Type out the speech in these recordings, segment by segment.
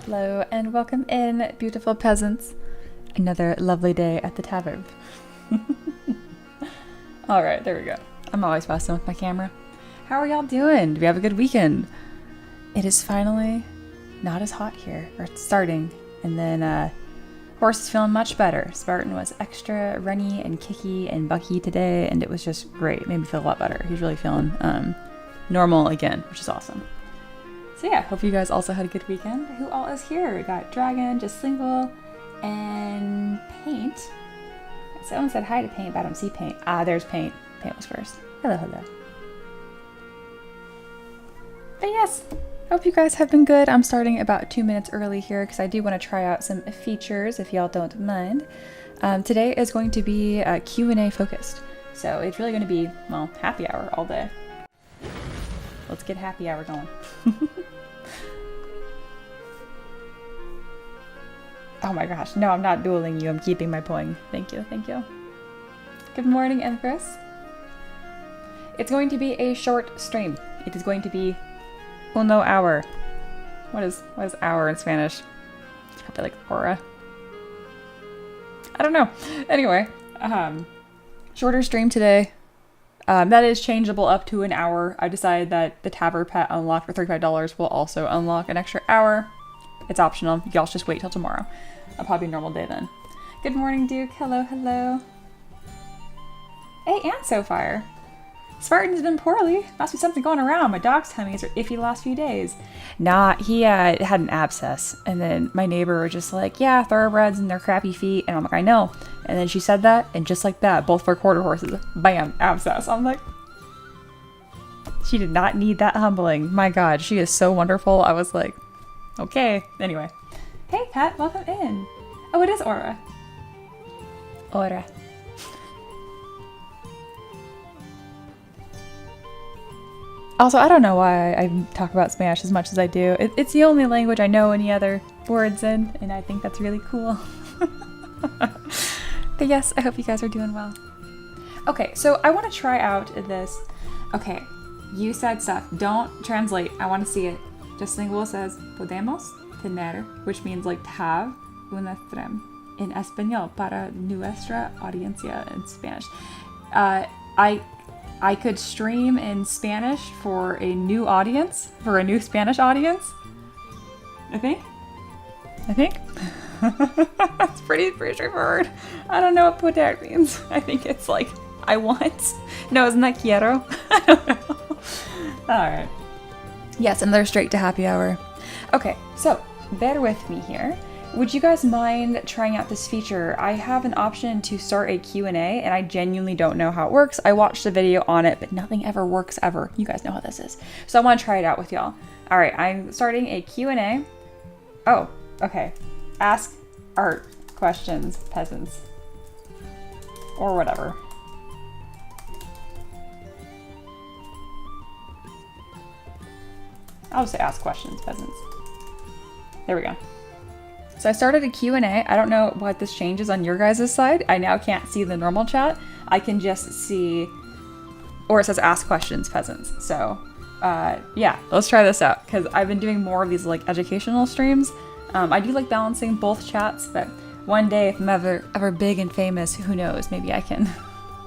Hello and welcome in, beautiful peasants. Another lovely day at the tavern. Alright, there we go. I'm always fussing with my camera. How are y'all doing? Do we have a good weekend? It is finally not as hot here, or it's starting. And then horse is feeling much better. Spartan was extra runny and kicky and bucky today, and it was just great. It made me feel a lot better. He's really feeling normal again, which is awesome. So yeah, hope you guys also had a good weekend. Who all is here? We got Dragon, Just Single, and Paint. Someone said hi to Paint, but I don't see Paint. Ah, there's Paint. Paint was first. Hello, hello. But yes, hope you guys have been good. I'm starting about 2 minutes early here because I do want to try out some features if y'all don't mind. Today is going to be Q&A focused. So it's really going to be, well, happy hour all day. Let's get happy hour going. Oh my gosh, no, I'm not dueling you. I'm keeping my poing. Thank you, thank you. Good morning, Empress. It's going to be a short stream. It is going to be uno hour. What is hour in Spanish? Probably like hora. I don't know. Anyway, shorter stream today. That is changeable up to an hour. I decided that the Tavern Pet unlock for $35 will also unlock an extra hour. It's optional. Y'all just wait till tomorrow. I'll probably be a normal day then. Good morning, Duke. Hello, hello. Hey, and Sofire. Spartan's been poorly. Must be something going around. My dog's tummies are iffy the last few days. Nah, he had an abscess. And then my neighbor was just like, yeah, thoroughbreds and their crappy feet. And I'm like, I know. And then she said that, and just like that, both of our quarter horses, bam, abscess. I'm like, she did not need that humbling. My God, she is so wonderful. I was like, okay. Anyway. Hey, Pat, welcome in. Oh, it is Aura. Aura. Also, I don't know why I talk about Spanish as much as I do. It's the only language I know any other words in, and I think that's really cool. But yes, I hope you guys are doing well. Okay, so I want to try out this. Okay, you said stuff. Don't translate. I want to see it. Just Lingual says, podemos tener, which means like to have, una stream in español para nuestra audiencia in Spanish. I could stream in Spanish for a new audience, for a new Spanish audience. I think. It's pretty straightforward. I don't know what poder means. I think it's like, I want. No, isn't that quiero? I don't know. Alright. Yes, and they're straight to happy hour. Okay, so bear with me here. Would you guys mind trying out this feature? I have an option to start a Q&A, and I genuinely don't know how it works. I watched a video on it, but nothing ever works ever. You guys know how this is. So I want to try it out with y'all. All right, I'm starting a Q&A. Oh, okay. Ask art questions, peasants. Or whatever. I'll just say ask questions, peasants. There we go. So I started a Q&A. I don't know what this changes on your guys' side. I now can't see the normal chat. I can just see, or it says ask questions, peasants. So yeah, let's try this out because I've been doing more of these like educational streams. I do like balancing both chats, but one day if I'm ever big and famous, who knows, maybe I can,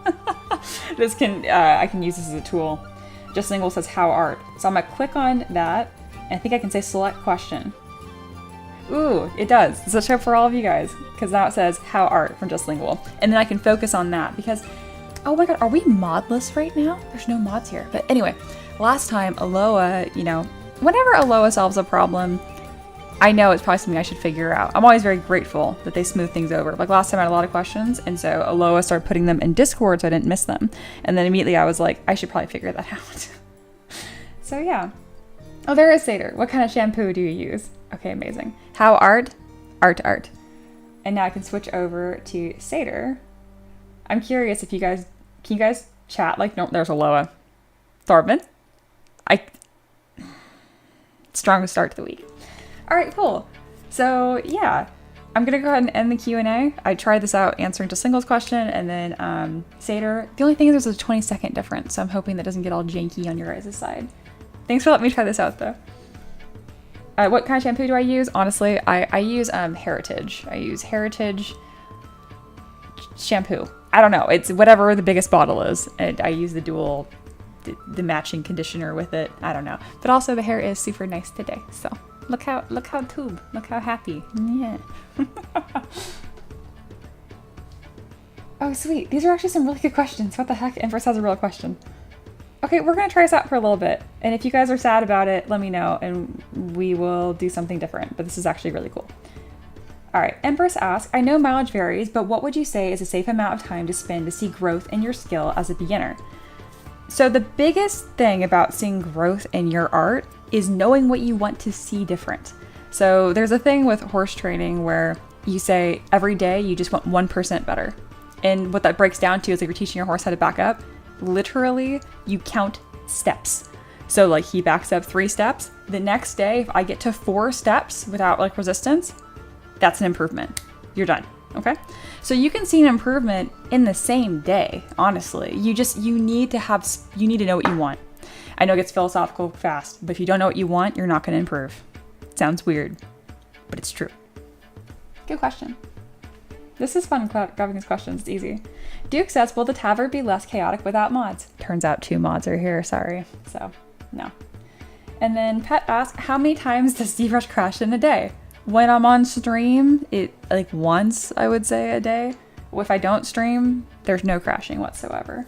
I can use this as a tool. Just Lingual says how art. So I'm gonna click on that. And I think I can say select question. Ooh, it does. It's a tip for all of you guys, because now it says how art from Just Lingual. And then I can focus on that because, oh my God, are we modless right now? There's no mods here. But anyway, last time Aloha, whenever Aloha solves a problem, I know it's probably something I should figure out. I'm always very grateful that they smooth things over. Like last time I had a lot of questions, and so Aloha started putting them in Discord so I didn't miss them. And then immediately I was like, I should probably figure that out. So yeah. Oh, there is Seder. What kind of shampoo do you use? Okay, amazing. How art? Art. And now I can switch over to Seder. I'm curious if can you guys chat like, no, there's Aloha. Thorben? Strongest start to the week. All right, cool. So yeah, I'm gonna go ahead and end the Q&A. I tried this out answering to Singles question and then Seder. The only thing is there's a 20-second difference, so I'm hoping that doesn't get all janky on your guys' side. Thanks for letting me try this out though. What kind of shampoo do I use? Honestly, I use Heritage. I use Heritage shampoo. I don't know. It's whatever the biggest bottle is. And I use the matching conditioner with it. I don't know. But also the hair is super nice today. So look how tube. Look how happy. Yeah. Oh, sweet. These are actually some really good questions. What the heck? Empress has a real question. Okay, we're going to try this out for a little bit. And if you guys are sad about it, let me know and we will do something different. But this is actually really cool. All right, Empress asks, I know mileage varies, but what would you say is a safe amount of time to spend to see growth in your skill as a beginner? So the biggest thing about seeing growth in your art is knowing what you want to see different. So there's a thing with horse training where you say every day you just want 1% better. And what that breaks down to is like you're teaching your horse how to back up. Literally, you count steps. So like he backs up 3 steps. The next day, if I get to 4 steps without like resistance, that's an improvement. You're done. Okay. So you can see an improvement in the same day, honestly. You need to know what you want. I know it gets philosophical fast, but if you don't know what you want, you're not going to improve. It sounds weird, but it's true. Good question. This is fun grabbing these questions. It's easy. Duke says, will the tavern be less chaotic without mods? Turns out 2 mods are here. Sorry. So, no. And then Pet asks, how many times does ZBrush crash in a day? When I'm on stream, it like once, I would say, a day. If I don't stream, there's no crashing whatsoever.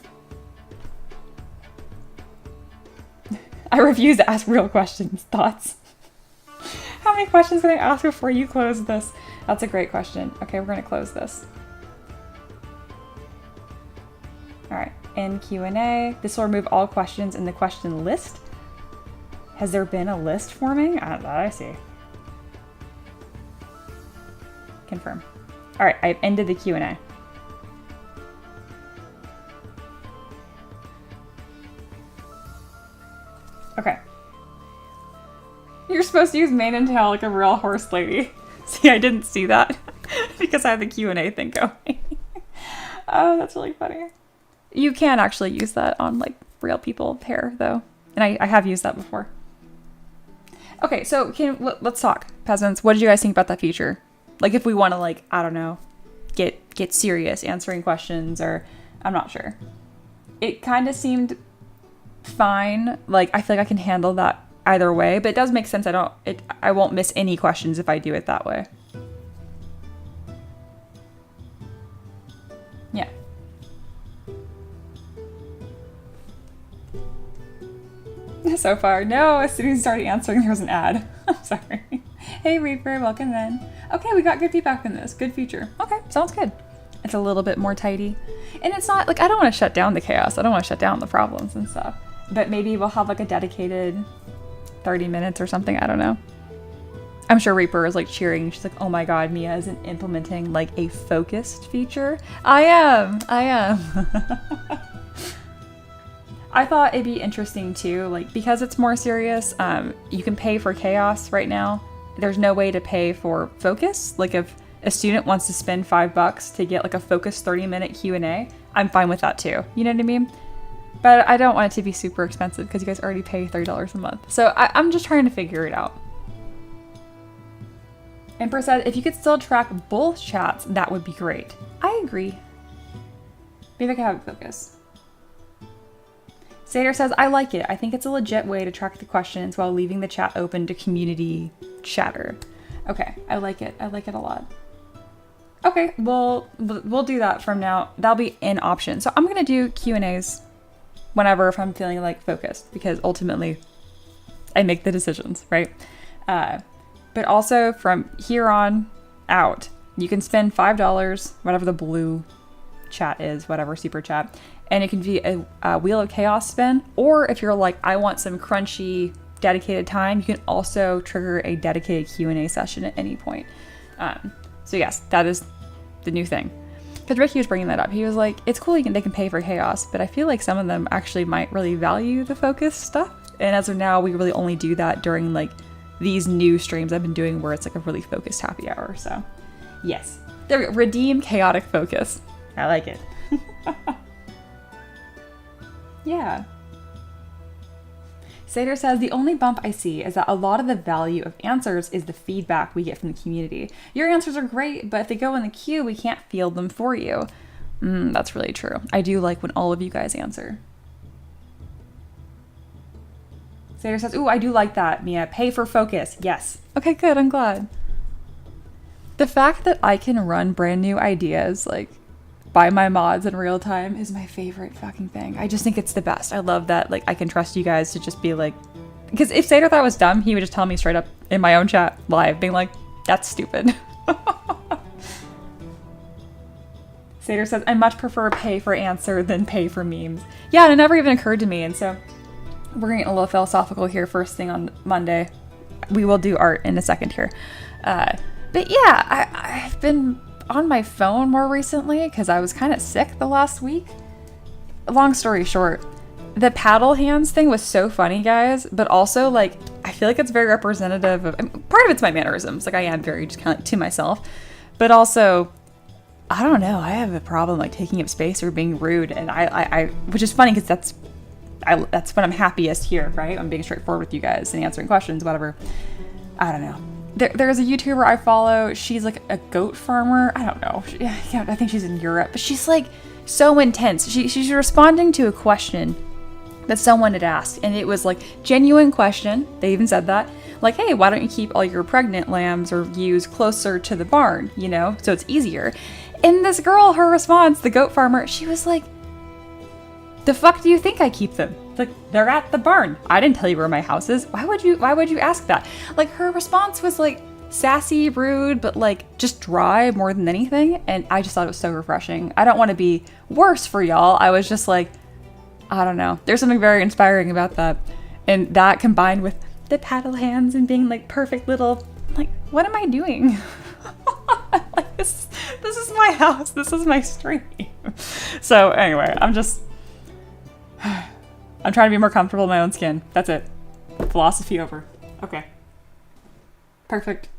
I refuse to ask real questions. Thoughts? How many questions can I ask before you close this? That's a great question. Okay, we're going to close this. All right, in Q&A. This will remove all questions in the question list. Has there been a list forming? I see. Confirm. All right, I've ended the Q&A. Okay. You're supposed to use mane and tail like a real horse lady. See, I didn't see that because I have the Q&A thing going. Oh, that's really funny. You can actually use that on like real people hair though. And I have used that before. Okay, so let's talk, peasants. What did you guys think about that feature? Like if we want to like, I don't know, get serious answering questions or I'm not sure. It kind of seemed fine. Like I feel like I can handle that either way, but it does make sense. I won't miss any questions if I do it that way. Yeah. So far, no. As soon as you started answering, there was an ad. I'm sorry. Hey Reaper, welcome in. Okay, we got good feedback on this. Good feature. Okay, sounds good. It's a little bit more tidy. And it's not, like, I don't want to shut down the chaos. I don't want to shut down the problems and stuff. But maybe we'll have, like, a dedicated 30 minutes or something. I don't know. I'm sure Reaper is, like, cheering. She's like, oh my god, Mia isn't implementing, like, a focused feature. I am. I thought it'd be interesting, too. Like, because it's more serious, you can pay for chaos right now. There's no way to pay for focus. Like, if a student wants to spend $5 to get like a focused 30-minute Q&A, I'm fine with that too. You know what I mean? But I don't want it to be super expensive because you guys already pay $30 a month. So I'm just trying to figure it out. Emperor said, if you could still track both chats, that would be great. I agree. Maybe I could have it focus. Sater says, I like it. I think it's a legit way to track the questions while leaving the chat open to community chatter. Okay, I like it. I like it a lot. Okay, we'll do that from now. That'll be an option. So I'm gonna do Q&As whenever if I'm feeling like focused, because ultimately I make the decisions, right? But also from here on out, you can spend $5, whatever the blue chat is, whatever super chat, and it can be a Wheel of Chaos spin, or if you're like, I want some crunchy dedicated time, you can also trigger a dedicated Q&A session at any point. So yes, that is the new thing. Because Ricky was bringing that up. He was like, it's cool they can pay for chaos, but I feel like some of them actually might really value the focus stuff. And as of now, we really only do that during like these new streams I've been doing where it's like a really focused happy hour. So yes, there we go. Redeem chaotic focus. I like it. Sater says, the only bump I see is that a lot of the value of answers is the feedback we get from the community. Your answers are great, but if they go in the queue, we can't field them for you. That's really true. I do like when all of you guys answer. Sater says, ooh, I do like that, Mia. Pay for focus. Yes. Okay, good. I'm glad. The fact that I can run brand new ideas, like, by my mods in real time is my favorite fucking thing. I just think it's the best. I love that, like, I can trust you guys to just be like, because if Sater thought it was dumb, he would just tell me straight up in my own chat live, being like, that's stupid. Sater says, I much prefer pay for answer than pay for memes. Yeah, and it never even occurred to me, and so we're gonna get a little philosophical here first thing on Monday. We will do art in a second here. But yeah, I've been on my phone more recently because I was kind of sick the last week. Long story short, the paddle hands thing was so funny, guys, but also, like, I feel like it's very representative of, part of it's my mannerisms, like I am very just kind of like to myself, but also, I don't know, I have a problem like taking up space or being rude, and I which is funny because that's when I'm happiest here, right? I'm being straightforward with you guys and answering questions, whatever. I don't know. There's a YouTuber I follow. She's like a goat farmer. I don't know. I think she's in Europe, but she's like so intense. She's responding to a question that someone had asked, and it was like genuine question. They even said that, like, hey, why don't you keep all your pregnant lambs or ewes closer to the barn, you know, so it's easier. And this girl, her response, the goat farmer, she was like, the fuck do you think I keep them? Like, they're at the barn. I didn't tell you where my house is. Why would you ask that? Like, her response was like sassy, rude, but like just dry more than anything. And I just thought it was so refreshing. I don't want to be worse for y'all. I was just like, I don't know. There's something very inspiring about that. And that combined with the paddle hands and being like perfect little, like, what am I doing? Like, this is my house. This is my stream. So anyway, I'm trying to be more comfortable in my own skin. That's it. Philosophy over. Okay. Perfect.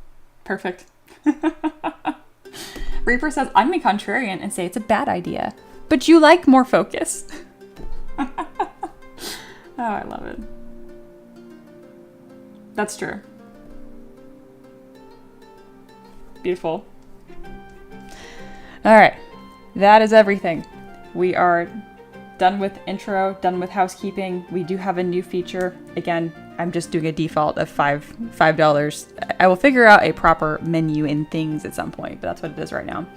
Reaper says, I'm a contrarian and say it's a bad idea, but you like more focus. Oh, I love it. That's true. Beautiful. All right. That is everything. We are done with intro, done with housekeeping. We do have a new feature. Again, I'm just doing a default of $5. I will figure out a proper menu and things at some point, but that's what it is right now.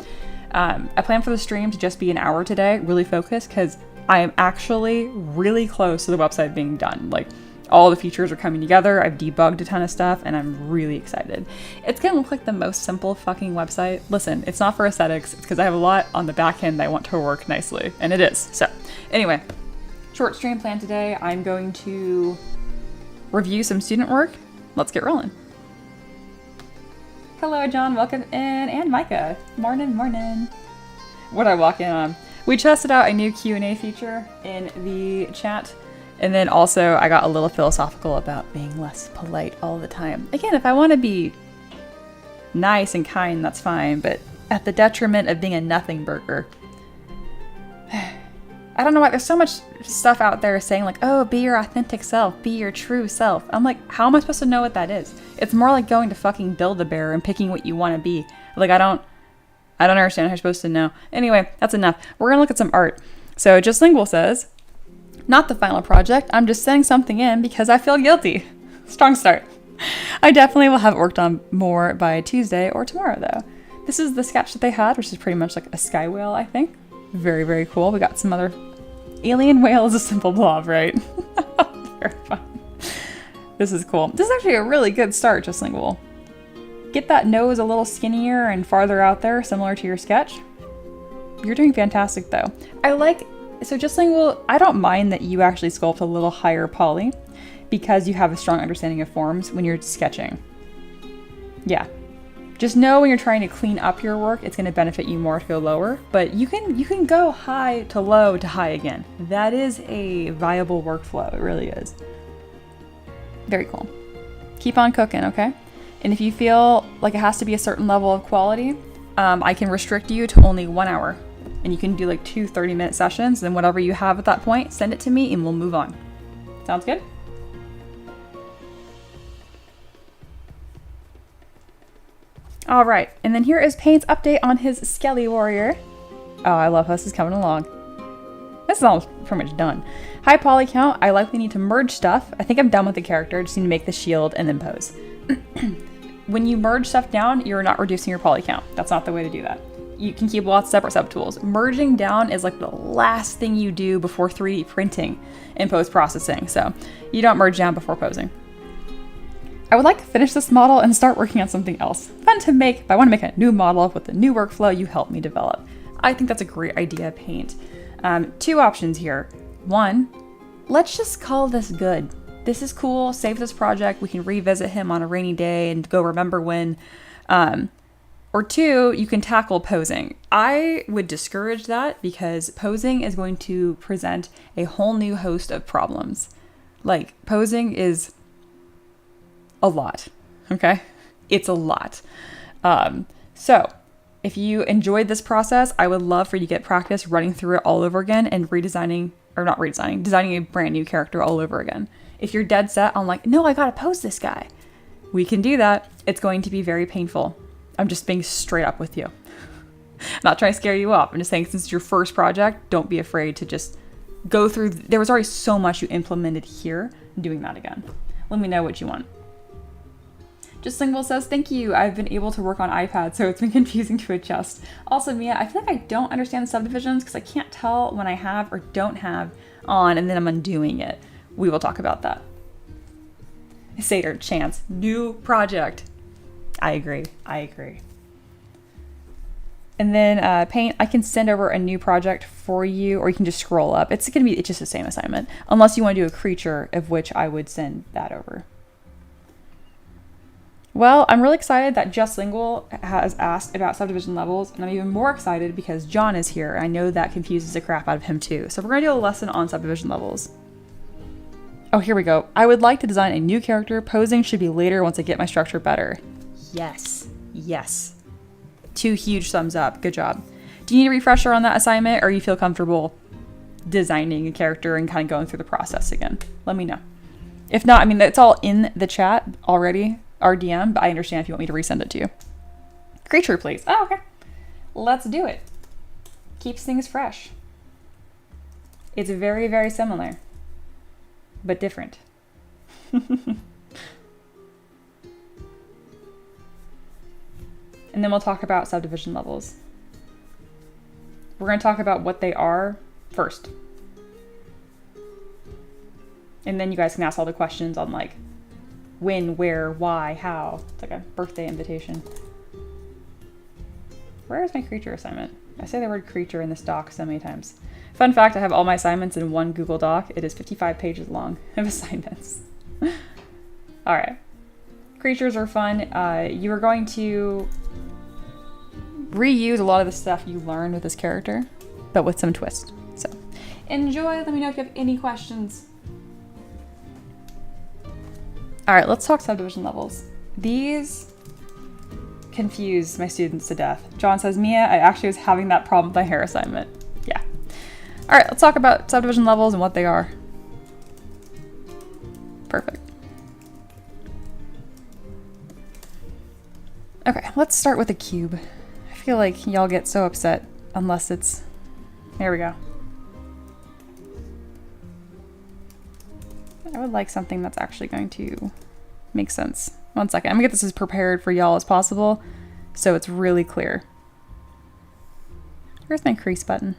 I plan for the stream to just be an hour today, really focused, because I am actually really close to the website being done. Like, all the features are coming together. I've debugged a ton of stuff, and I'm really excited. It's gonna look like the most simple fucking website. Listen, it's not for aesthetics. It's because I have a lot on the back end that I want to work nicely, and it is. So, anyway, short stream plan today. I'm going to review some student work. Let's get rolling. Hello, John. Welcome in, and Micah. Morning. What did I walk in on? We tested out a new Q&A feature in the chat. And then also I got a little philosophical about being less polite all the time. Again, if I want to be nice and kind, that's fine, but at the detriment of being a nothing burger. I don't know why there's so much stuff out there saying like, oh, be your authentic self, be your true self. I'm like, how am I supposed to know what that is? It's more like going to fucking Build-A-Bear and picking what you want to be. Like, I don't understand how you're supposed to know. Anyway, that's enough. We're gonna look at some art. So Just Lingual says, not the final project, I'm just sending something in because I feel guilty. Strong start. I definitely will have it worked on more by Tuesday or tomorrow though. This is the sketch that they had, which is pretty much like a sky whale, I think. Very, very cool. We got some other alien whale is a simple blob, right? Very fun. This is cool. This is actually a really good start, Just Lingual. Get that nose a little skinnier and farther out there, similar to your sketch. You're doing fantastic though. So Just Lingual, I don't mind that you actually sculpt a little higher poly because you have a strong understanding of forms when you're sketching. Yeah. Just know when you're trying to clean up your work, it's going to benefit you more to go lower, but you can go high to low to high again. That is a viable workflow. It really is. Very cool. Keep on cooking, okay? And if you feel like it has to be a certain level of quality, I can restrict you to only 1 hour. And you can do like 2 30-minute sessions, and whatever you have at that point, send it to me and we'll move on. Sounds good? All right, and then here is Paint's update on his Skelly Warrior. Oh, I love how this is coming along. This is almost pretty much done. High poly count, I likely need to merge stuff. I think I'm done with the character, just need to make the shield and then pose. When you merge stuff down, you're not reducing your poly count. That's not the way to do that. You can keep lots of separate subtools. Merging down is like the last thing you do before 3D printing and post-processing, so you don't merge down before posing. I would like to finish this model and start working on something else. Fun to make, but I want to make a new model with the new workflow you helped me develop. I think that's a great idea, Paint. 2 options here. 1, let's just call this good. This is cool, save this project, we can revisit him on a rainy day and go remember when. Or 2, you can tackle posing. I would discourage that because posing is going to present a whole new host of problems. Like, posing is a lot, okay? It's a lot. So if you enjoyed this process, I would love for you to get practice running through it all over again and designing a brand new character all over again. If you're dead set on like, no, I gotta pose this guy, we can do that. It's going to be very painful. I'm just being straight up with you. I'm not trying to scare you off. I'm just saying, since it's your first project, don't be afraid to just go through. There was already so much you implemented here, doing that again. Let me know what you want. Just Lingual says, thank you. I've been able to work on iPad, so it's been confusing to adjust. Also, Mia, I feel like I don't understand the subdivisions because I can't tell when I have or don't have on, and then I'm undoing it. We will talk about that. Satyr, Chance, new project. I agree. And then Paint, I can send over a new project for you, or you can just scroll up. It's just the same assignment, unless you want to do a creature, of which I would send that over. Well, I'm really excited that Just Lingual has asked about subdivision levels, and I'm even more excited because John is here. I know that confuses the crap out of him too. So we're going to do a lesson on subdivision levels. Oh, here we go. I would like to design a new character. Posing should be later once I get my structure better. Yes. 2 huge thumbs up. Good job. Do you need a refresher on that assignment, or you feel comfortable designing a character and kind of going through the process again? Let me know. If not, I mean, it's all in the chat already, our DM, but I understand if you want me to resend it to you. Creature, please. Oh, okay. Let's do it. Keeps things fresh. It's very, very similar, but different. And then we'll talk about subdivision levels. We're going to talk about what they are first. And then you guys can ask all the questions on like when, where, why, how. It's like a birthday invitation. Where is my creature assignment? I say the word creature in this doc so many times. Fun fact, I have all my assignments in one Google Doc. It is 55 pages long of assignments. All right. Creatures are fun. You are going to reuse a lot of the stuff you learned with this character, but with some twist. So enjoy. Let me know if you have any questions. All right, let's talk subdivision levels. These confuse my students to death. John says, Mia, I actually was having that problem with my hair assignment. Yeah. All right, let's talk about subdivision levels and what they are. Perfect. Okay, let's start with a cube. I feel like y'all get so upset unless it's... There we go. I would like something that's actually going to make sense. One second. I'm gonna get this as prepared for y'all as possible so it's really clear. Where's my crease button?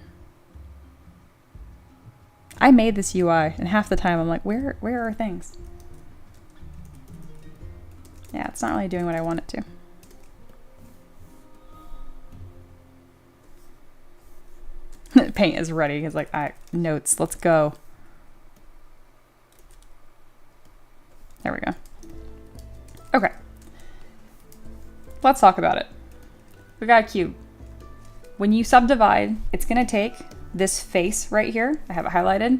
I made this UI and half the time I'm like, where are things? Yeah, it's not really doing what I want it to. Paint is ready. He's like, all right, notes, let's go. There we go. Okay. Let's talk about it. We got a cube. When you subdivide, it's gonna take this face right here, I have it highlighted,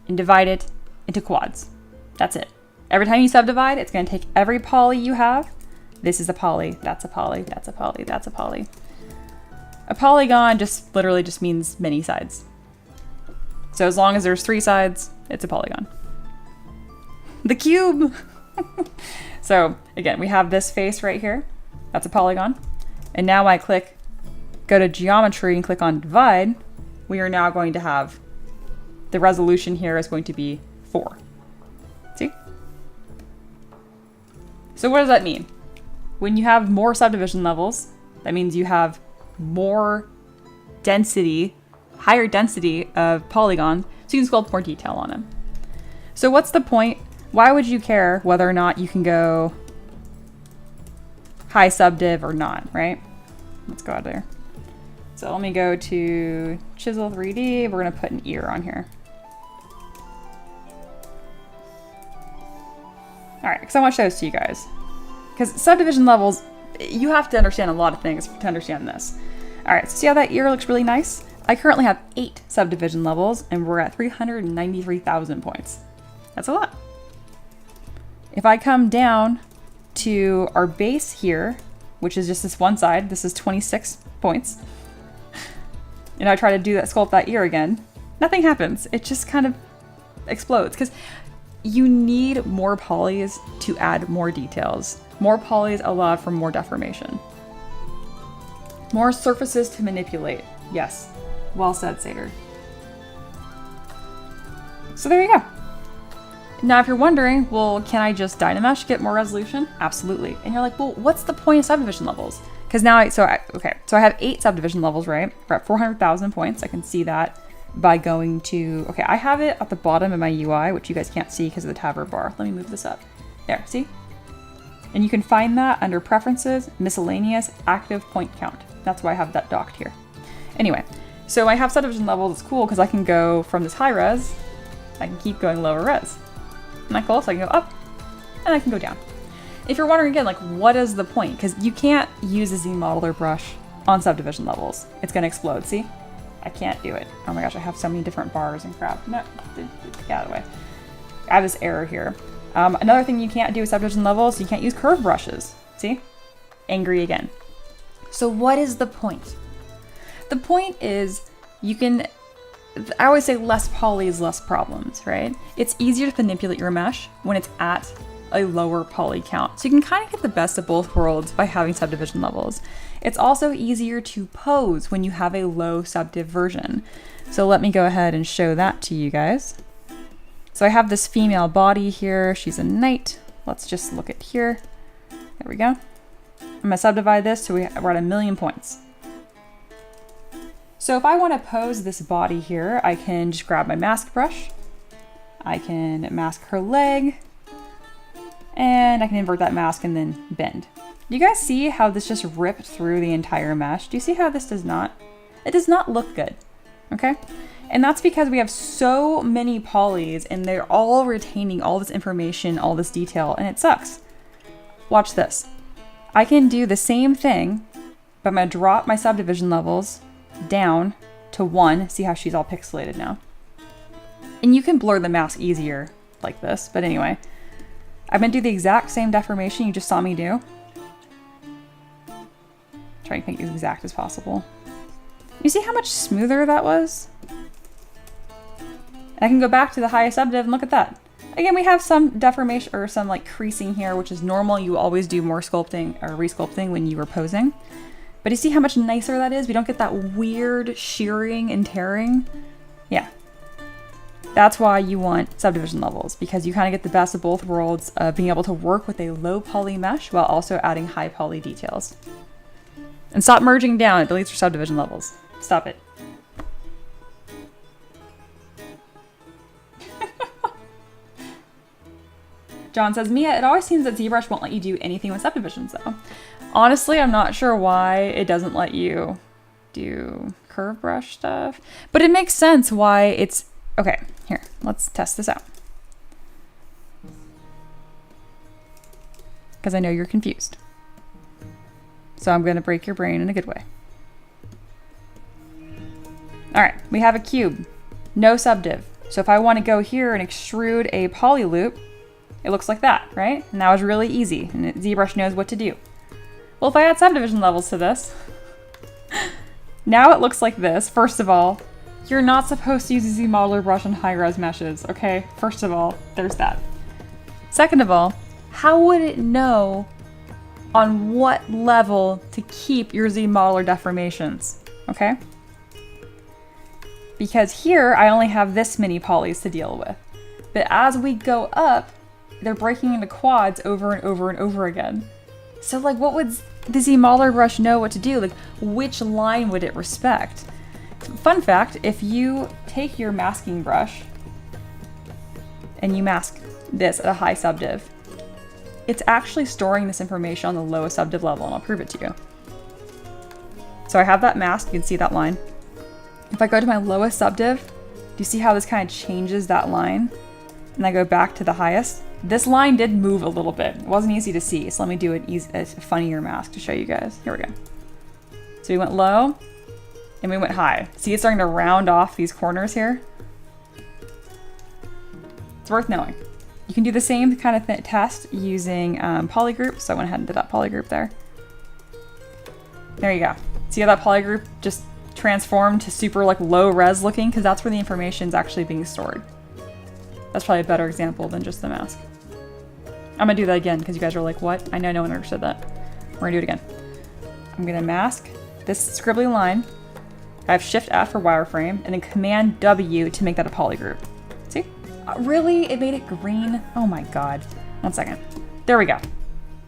and divide it into quads. That's it. Every time you subdivide, it's gonna take every poly you have. This is a poly, that's a poly, that's a poly, that's a poly. A polygon just literally just means many sides. So as long as there's 3 sides, it's a polygon. The cube! So again, we have this face right here. That's a polygon. And now I go to geometry and click on divide, we are now going to have the resolution here is going to be 4. See? So what does that mean? When you have more subdivision levels, that means you have more density, higher density of polygons, so you can sculpt more detail on them. So what's the point? Why would you care whether or not you can go high subdiv or not, right? Let's go out there. So let me go to Chisel 3D. We're gonna put an ear on here. All right, because I want to show this to you guys. Because subdivision levels, you have to understand a lot of things to understand this. All right, so see how that ear looks really nice? I currently have 8 subdivision levels and we're at 393,000 points. That's a lot. If I come down to our base here, which is just this one side, this is 26 points. And I try to do that, sculpt that ear again, nothing happens. It just kind of explodes because you need more polys to add more details. More polys allow for more deformation. More surfaces to manipulate. Yes, well said, Satyr. So there you go. Now, if you're wondering, well, can I just Dynamesh get more resolution? Absolutely. And you're like, well, what's the point of subdivision levels? Because now I have 8 subdivision levels, right? We're at 400,000 points. I can see that by going to, okay, I have it at the bottom of my UI, which you guys can't see because of the tab bar. Let me move this up. There, see? And you can find that under preferences, miscellaneous, active point count. That's why I have that docked here. Anyway, so I have subdivision levels. It's cool because I can go from this high res, I can keep going lower res. Isn't that cool? So I can go up and I can go down. If you're wondering again, like, what is the point? Because you can't use a ZModeler brush on subdivision levels. It's going to explode. See? I can't do it. Oh my gosh, I have so many different bars and crap. No, get out of the way. I have this error here. Another thing you can't do with subdivision levels, you can't use curve brushes. See? Angry again. So what is the point? The point is you can, I always say less poly is less problems, right? It's easier to manipulate your mesh when it's at a lower poly count. So you can kind of get the best of both worlds by having subdivision levels. It's also easier to pose when you have a low subdiv version. So let me go ahead and show that to you guys. So I have this female body here. She's a knight. Let's just look at here. There we go. I'm gonna subdivide this so we're at 1,000,000 points. So if I want to pose this body here, I can just grab my mask brush. I can mask her leg. And I can invert that mask and then bend. Do you guys see how this just ripped through the entire mesh? Do you see how this does not? It does not look good, okay? And that's because we have so many polys and they're all retaining all this information, all this detail, and it sucks. Watch this. I can do the same thing, but I'm gonna drop my subdivision levels down to 1. See how she's all pixelated now. And you can blur the mask easier like this, but anyway. I'm gonna do the exact same deformation you just saw me do. Trying to make it as exact as possible. You see how much smoother that was? I can go back to the highest subdiv and look at that. Again, we have some deformation or some like creasing here, which is normal. You always do more sculpting or resculpting when you were posing. But you see how much nicer that is? We don't get that weird shearing and tearing. Yeah. That's why you want subdivision levels, because you kind of get the best of both worlds of being able to work with a low poly mesh while also adding high poly details. And stop merging down, it deletes your subdivision levels. Stop it. John says, Mia, it always seems that ZBrush won't let you do anything with subdivisions though. Honestly, I'm not sure why it doesn't let you do curve brush stuff, but it makes sense why it's, okay, here, let's test this out. Because I know you're confused. So I'm going to break your brain in a good way. All right, we have a cube, no subdiv. So if I want to go here and extrude a poly loop, it looks like that, right? And that was really easy, and ZBrush knows what to do. Well, if I add subdivision levels to this, now it looks like this. First of all, you're not supposed to use a ZModeler brush on high-res meshes, okay? First of all, there's that. Second of all, how would it know on what level to keep your Z modeler deformations, okay? Because here I only have this many polys to deal with. But as we go up, they're breaking into quads over and over and over again. So like, what would the Z modeler brush know what to do? Like, which line would it respect? Fun fact, if you take your masking brush and you mask this at a high subdiv, it's actually storing this information on the lowest subdiv level, and I'll prove it to you. So I have that masked, you can see that line. If I go to my lowest subdiv, do you see how this kind of changes that line? And I go back to the highest. This line did move a little bit. It wasn't easy to see, so let me do a funnier mask to show you guys. Here we go. So we went low, and we went high. See, it's starting to round off these corners here. It's worth knowing. You can do the same kind of test using polygroup, so I went ahead and did that polygroup there. There you go. See how that polygroup just transformed to super like low res looking? Because that's where the information is actually being stored. That's probably a better example than just the mask. I'm gonna do that again because you guys are like, what? I know no one understood that. We're gonna do it again. I'm gonna mask this scribbly line. I have Shift F for wireframe and then Command W to make that a polygroup. See? Really? It made it green? Oh my god. 1 second. There we go.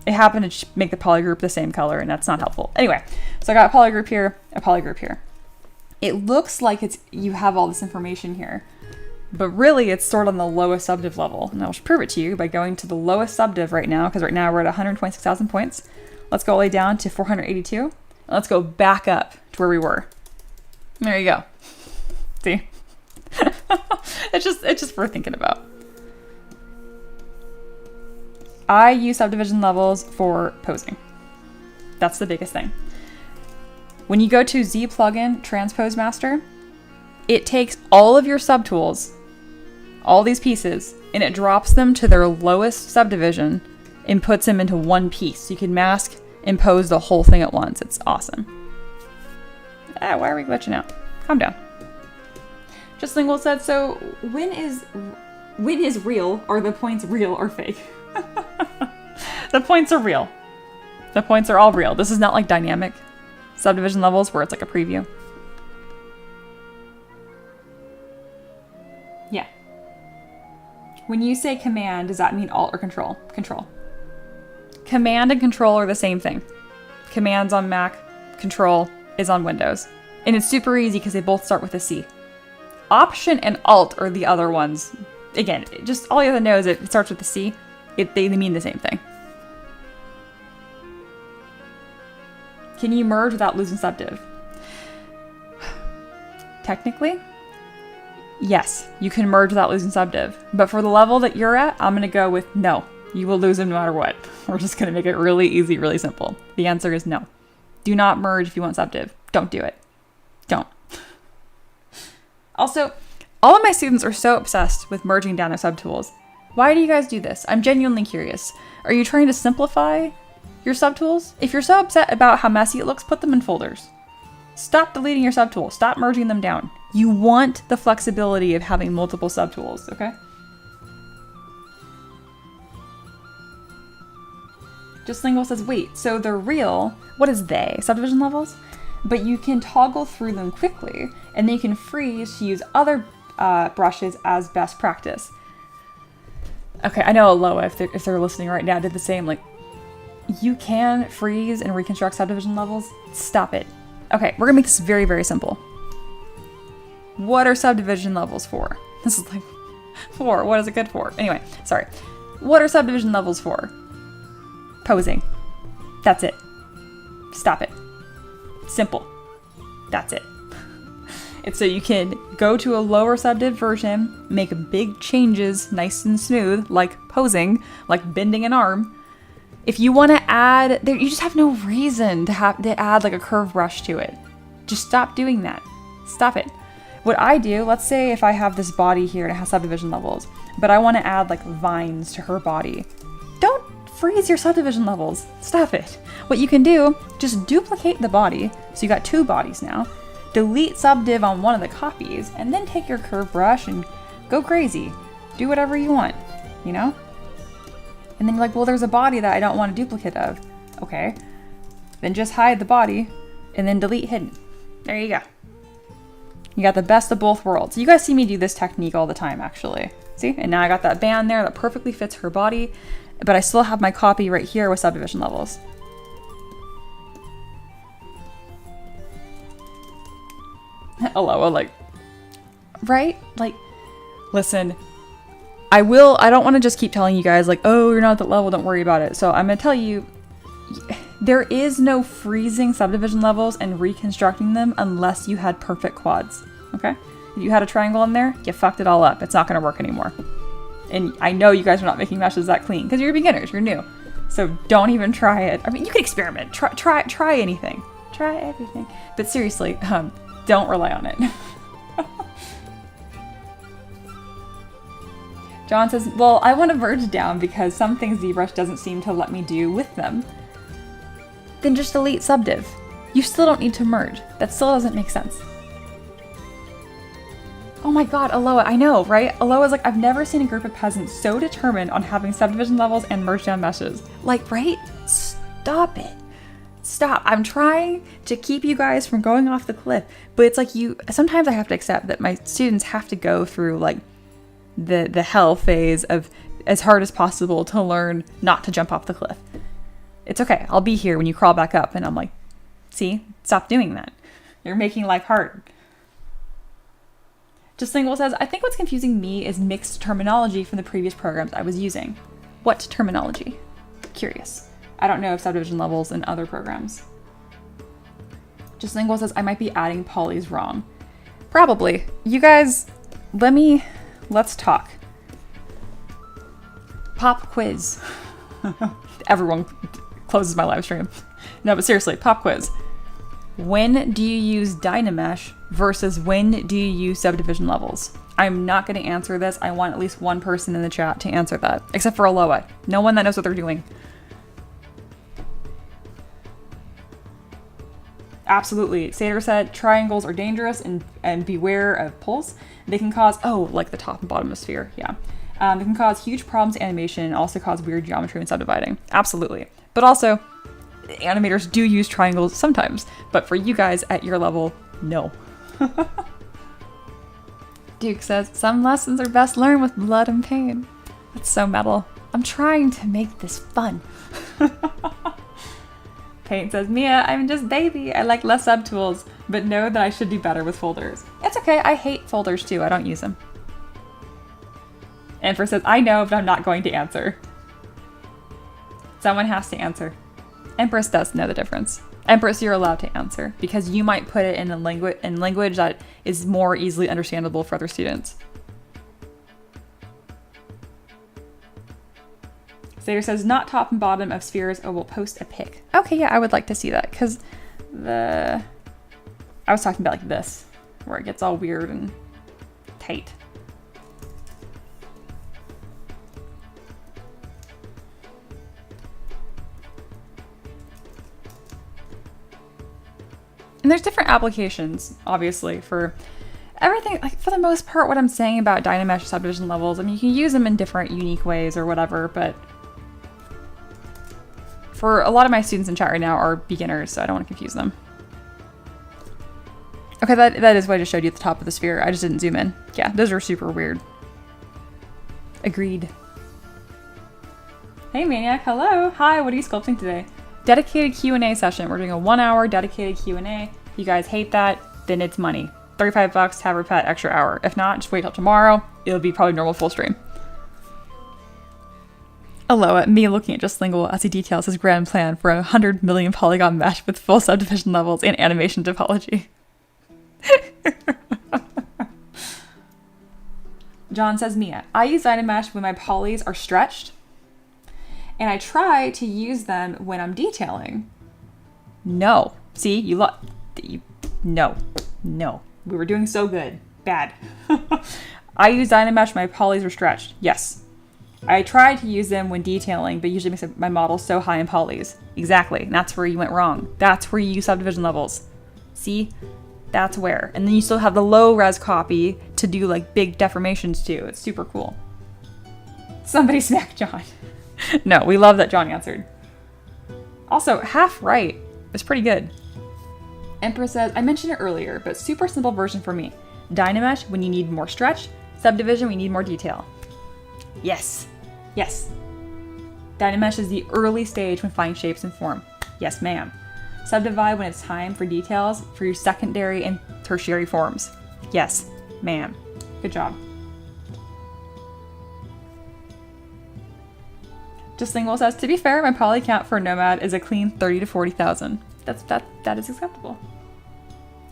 It happened to make the polygroup the same color, and that's not helpful. Anyway, so I got a polygroup here, a polygroup here. It looks like you have all this information here, but really it's stored on the lowest subdiv level. And I'll prove it to you by going to the lowest subdiv right now, because right now we're at 126,000 points. Let's go all the way down to 482, and let's go back up to where we were. There you go. See? It's just worth thinking about. I use subdivision levels for posing. That's the biggest thing. When you go to Z plugin Transpose Master, it takes all of your subtools, all these pieces, and it drops them to their lowest subdivision and puts them into one piece. You can mask and pose the whole thing at once. It's awesome. Why are we glitching out? Calm down. Just Lingual said, so when is real? Are the points real or fake? The points are real. The points are all real. This is not like dynamic subdivision levels where it's like a preview. Yeah. When you say command, does that mean alt or control? Control. Command and control are the same thing. Command's on Mac, control is on Windows. And it's super easy because they both start with a C. Option and alt are the other ones. Again, just all you have to know is it starts with a C. They mean the same thing. Can you merge without losing subdiv? Technically, yes, you can merge without losing subdiv. But for the level that you're at, I'm gonna go with no. You will lose them no matter what. We're just gonna make it really easy, really simple. The answer is no. Do not merge if you want subdiv. Don't do it. Don't. Also, all of my students are so obsessed with merging down their subtools. Why do you guys do this? I'm genuinely curious. Are you trying to simplify your subtools? If you're so upset about how messy it looks, put them in folders. Stop deleting your subtools. Stop merging them down. You want the flexibility of having multiple subtools, okay? Just Lingual says, wait, so they're real. What is they? Subdivision levels? But you can toggle through them quickly, and then you can freeze to use other brushes as best practice. Okay, I know Aloha, if they're listening right now, did the same. Like, you can freeze and reconstruct subdivision levels. Stop it. Okay, we're gonna make this very, very simple. What are subdivision levels for? This is like, for, what is it good for? Anyway, sorry. What are subdivision levels for? Posing. That's it. Stop it. Simple. That's it. It's so you can go to a lower subdiv version, make big changes nice and smooth, like posing, like bending an arm. If you want to add, you just have no reason to add like a curve brush to it. Just stop doing that. Stop it. What I do, let's say if I have this body here and it has subdivision levels, but I want to add like vines to her body. Don't freeze your subdivision levels. Stop it. What you can do, just duplicate the body. So you got two bodies now. Delete subdiv on one of the copies, and then take your curve brush and go crazy. Do whatever you want, you know? And then you're like, well, there's a body that I don't want a duplicate of. Okay. Then just hide the body and then delete hidden. There you go. You got the best of both worlds. You guys see me do this technique all the time, actually. See? And now I got that band there that perfectly fits her body, but I still have my copy right here with subdivision levels. Aloha, like, right? Like, listen, I don't want to just keep telling you guys, like, oh, you're not at that level, don't worry about it. So I'm going to tell you, there is no freezing subdivision levels and reconstructing them unless you had perfect quads, okay? If you had a triangle in there, you fucked it all up. It's not going to work anymore. And I know you guys are not making meshes that clean because you're beginners, you're new. So don't even try it. I mean, you can experiment, try anything, try everything. But seriously, don't rely on it. John says, well, I want to merge down because some things ZBrush doesn't seem to let me do with them. Then just delete subdiv. You still don't need to merge. That still doesn't make sense. Oh my god, Aloha, I know, right? Aloha's like, I've never seen a group of peasants so determined on having subdivision levels and merge down meshes. Like, right? Stop it. Stop. I'm trying to keep you guys from going off the cliff, but it's like sometimes I have to accept that my students have to go through like the hell phase of as hard as possible to learn not to jump off the cliff. It's okay. I'll be here when you crawl back up. And I'm like, see, stop doing that. You're making life hard. Just Single says, I think what's confusing me is mixed terminology from the previous programs I was using. What terminology? Curious. I don't know of subdivision levels in other programs. Just Single says, I might be adding polys wrong. Probably. You guys, let's talk. Pop quiz. Everyone closes my live stream. No, but seriously, pop quiz. When do you use Dynamesh versus when do you use subdivision levels? I'm not going to answer this. I want at least one person in the chat to answer that, except for Aloha. No one that knows what they're doing. Absolutely. Sater said triangles are dangerous and beware of pulls. They can cause, like the top and bottom of sphere. Yeah. They can cause huge problems in animation and also cause weird geometry when subdividing. Absolutely. But also, animators do use triangles sometimes. But for you guys at your level, no. Duke says, some lessons are best learned with blood and pain. That's so metal. I'm trying to make this fun. Paint says, Mia, I'm just baby. I like less subtools, but know that I should do better with folders. It's okay. I hate folders too. I don't use them. Empress says, I know, but I'm not going to answer. Someone has to answer. Empress does know the difference. Empress, you're allowed to answer because you might put it in a language that is more easily understandable for other students. Sater says, not top and bottom of spheres. Oh, we'll post a pic. Okay, yeah, I would like to see that because I was talking about like this, where it gets all weird and tight. And there's different applications, obviously, for everything. Like, for the most part, what I'm saying about Dynamesh subdivision levels, I mean, you can use them in different unique ways or whatever, but for a lot of my students in chat right now are beginners, so I don't want to confuse them. Okay, that is what I just showed you at the top of the sphere. I just didn't zoom in. Yeah, those are super weird. Agreed. Hey, Maniac. Hello. Hi, what are you sculpting today? Dedicated Q&A session. We're doing a 1 hour dedicated Q&A. If you guys hate that, then it's money. $35 to have her pet extra hour. If not, just wait till tomorrow. It'll be probably normal full stream. Aloha, me looking at Just Lingual as he details his grand plan for a 100 million polygon mesh with full subdivision levels and animation topology. John says, Mia, I use Dynamesh when my polys are stretched, and I try to use them when I'm detailing. No. See, no. We were doing so good. Bad. I use Dynamesh when my polys are stretched. Yes. I try to use them when detailing, but usually makes my model so high in polys. Exactly. And that's where you went wrong. That's where you use subdivision levels. See? That's where. And then you still have the low res copy to do like big deformations too. It's super cool. Somebody smack John. No, we love that John answered. Also, half right is pretty good. Empress says, I mentioned it earlier, but super simple version for me. Dynamesh when you need more stretch, subdivision when you need more detail. Yes. Yes. Dynamesh is the early stage when finding shapes and form. Yes, ma'am. Subdivide when it's time for details for your secondary and tertiary forms. Yes, ma'am. Good job. Just Single says, to be fair, my poly count for Nomad is a clean 30 to 40,000. That is acceptable.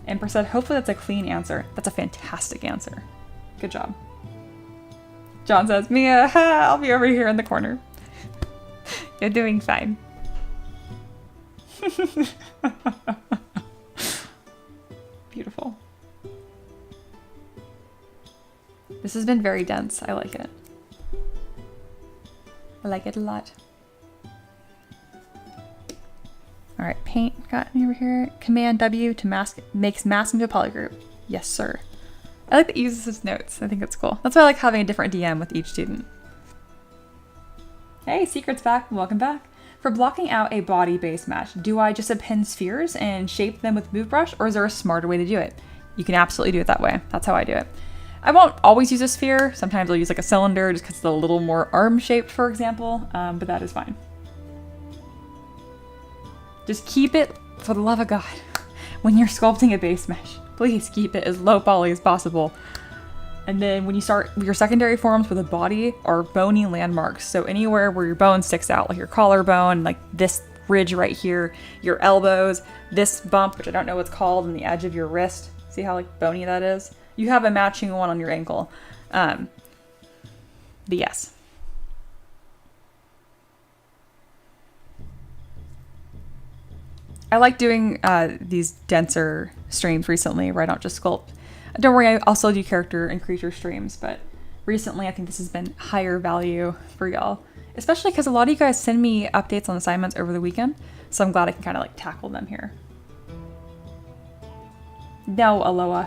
Emperor said, hopefully that's a clean answer. That's a fantastic answer. Good job. John says, Mia, I'll be over here in the corner. You're doing fine. Beautiful. This has been very dense. I like it. I like it a lot. All right, paint got me over here. Command W to mask, makes mask into a polygroup. Yes, sir. I like that it uses his notes. I think it's cool. That's why I like having a different DM with each student. Hey, Secret's back. Welcome back. For blocking out a body base mesh, do I just append spheres and shape them with ZBrush, or is there a smarter way to do it? You can absolutely do it that way. That's how I do it. I won't always use a sphere. Sometimes I'll use like a cylinder just because it's a little more arm shaped, for example, but that is fine. Just keep it, for the love of God, when you're sculpting a base mesh, please keep it as low poly as possible. And then when you start your secondary forms for the body are bony landmarks. So anywhere where your bone sticks out, like your collarbone, like this ridge right here, your elbows, this bump, which I don't know what's called, and the edge of your wrist. See how like bony that is? You have a matching one on your ankle. But yes. I like doing these denser streams recently where I don't just sculpt. Don't worry, I also do character and creature streams, but recently I think this has been higher value for y'all. Especially because a lot of you guys send me updates on assignments over the weekend, so I'm glad I can kind of like tackle them here. No, Aloha.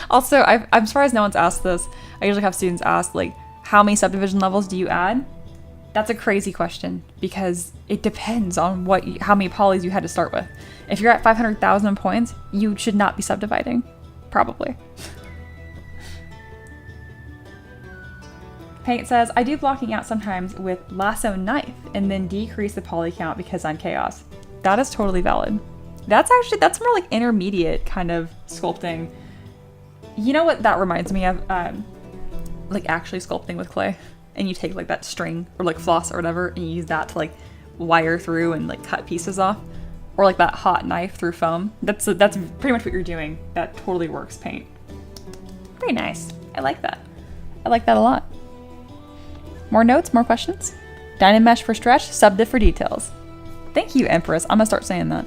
Also, I'm surprised no one's asked this. I usually have students ask, like, how many subdivision levels do you add? That's a crazy question because it depends on how many polys you had to start with. If you're at 500,000 points, you should not be subdividing, probably. Paint says, I do blocking out sometimes with lasso knife and then decrease the poly count because I'm chaos. That is totally valid. That's more like intermediate kind of sculpting. You know what that reminds me of? Like actually sculpting with clay. And you take like that string or like floss or whatever and you use that to like wire through and like cut pieces off. Or like that hot knife through foam. That's pretty much what you're doing. That totally works, Paint. Very nice. I like that. I like that a lot. More notes, more questions? Dynamesh for stretch, subdiv for details. Thank you, Empress. I'm gonna start saying that.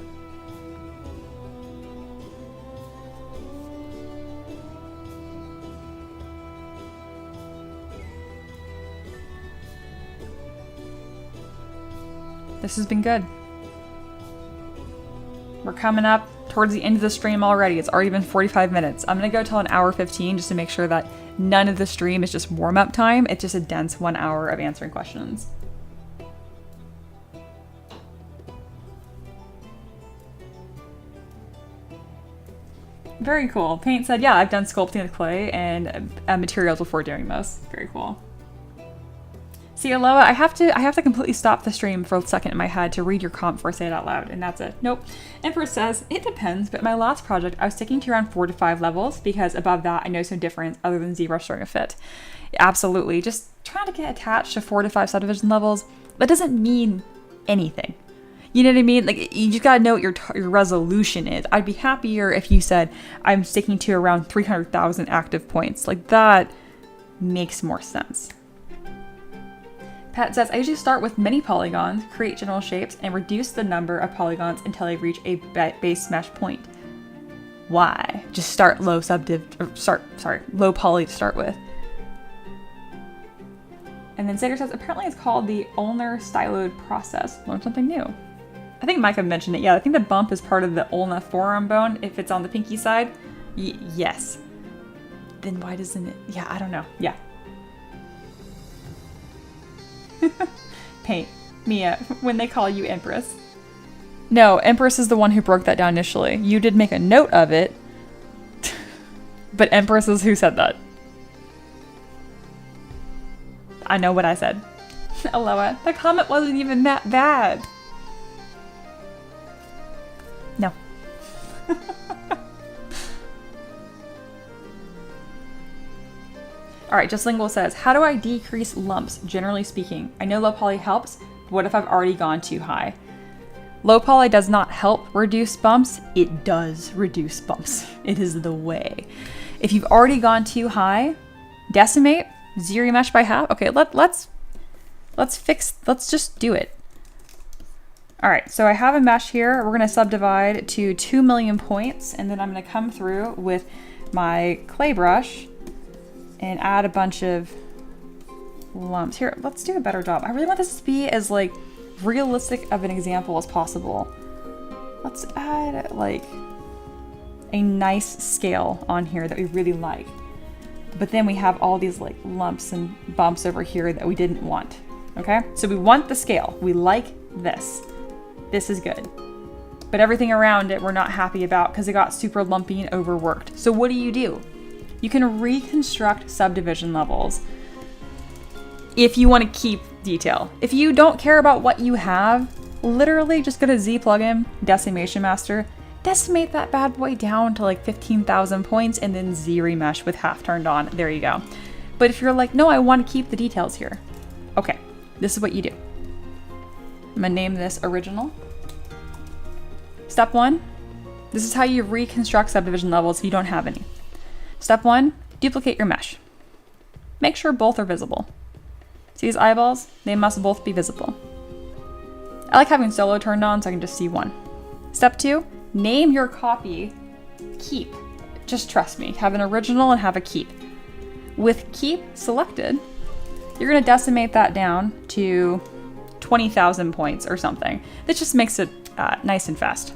This has been good. We're coming up towards the end of the stream already. It's already been 45 minutes. I'm gonna go till an hour 15 just to make sure that none of the stream is just warm-up time. It's just a dense 1 hour of answering questions. Very cool. Paint said, yeah, I've done sculpting with clay and materials before doing this. Very cool. See, Aloha, I have to completely stop the stream for a second in my head to read your comp before I say it out loud, and that's it. Nope. Emperor says, it depends, but my last project, I was sticking to around 4 to 5 levels because above that, I noticed no difference other than ZBrush throwing a fit. Absolutely. Just trying to get attached to 4 to 5 subdivision levels, that doesn't mean anything. You know what I mean? Like, you just gotta know what your resolution is. I'd be happier if you said, I'm sticking to around 300,000 active points. Like, that makes more sense. Pat says, I usually start with many polygons, create general shapes, and reduce the number of polygons until I reach a base mesh point. Why? Just start low low poly to start with. And then Sager says, apparently it's called the ulnar styloid process. Learn something new. I think Micah mentioned it. Yeah, I think the bump is part of the ulna forearm bone if it's on the pinky side. Yes. Then why doesn't it? Yeah, I don't know. Yeah. Paint. Mia, when they call you Empress. No, Empress is the one who broke that down initially. You did make a note of it, but Empress is who said that. I know what I said. Aloha, the comment wasn't even that bad. No. Alright, Just Lingual says, how do I decrease lumps, generally speaking? I know low poly helps, but what if I've already gone too high? Low poly does not help reduce bumps, it does reduce bumps. It is the way. If you've already gone too high, decimate, ZBrush by half. Okay, let's just do it. Alright, so I have a mesh here. We're gonna subdivide to 2 million points, and then I'm gonna come through with my clay brush and add a bunch of lumps. Here, let's do a better job. I really want this to be as like realistic of an example as possible. Let's add like a nice scale on here that we really like. But then we have all these like lumps and bumps over here that we didn't want. Okay, so we want the scale. We like this. This is good. But everything around it we're not happy about because it got super lumpy and overworked. So what do? You can reconstruct subdivision levels if you want to keep detail. If you don't care about what you have, literally just go to Z plugin, Decimation Master, decimate that bad boy down to like 15,000 points and then ZBrush with half turned on. There you go. But if you're like, no, I want to keep the details here. Okay, this is what you do. I'm gonna name this Original. Step 1, this is how you reconstruct subdivision levels if you don't have any. Step 1, duplicate your mesh. Make sure both are visible. See these eyeballs? They must both be visible. I like having solo turned on so I can just see one. Step 2, name your copy Keep. Just trust me, have an original and have a keep. With Keep selected, you're gonna decimate that down to 20,000 points or something. This just makes it nice and fast.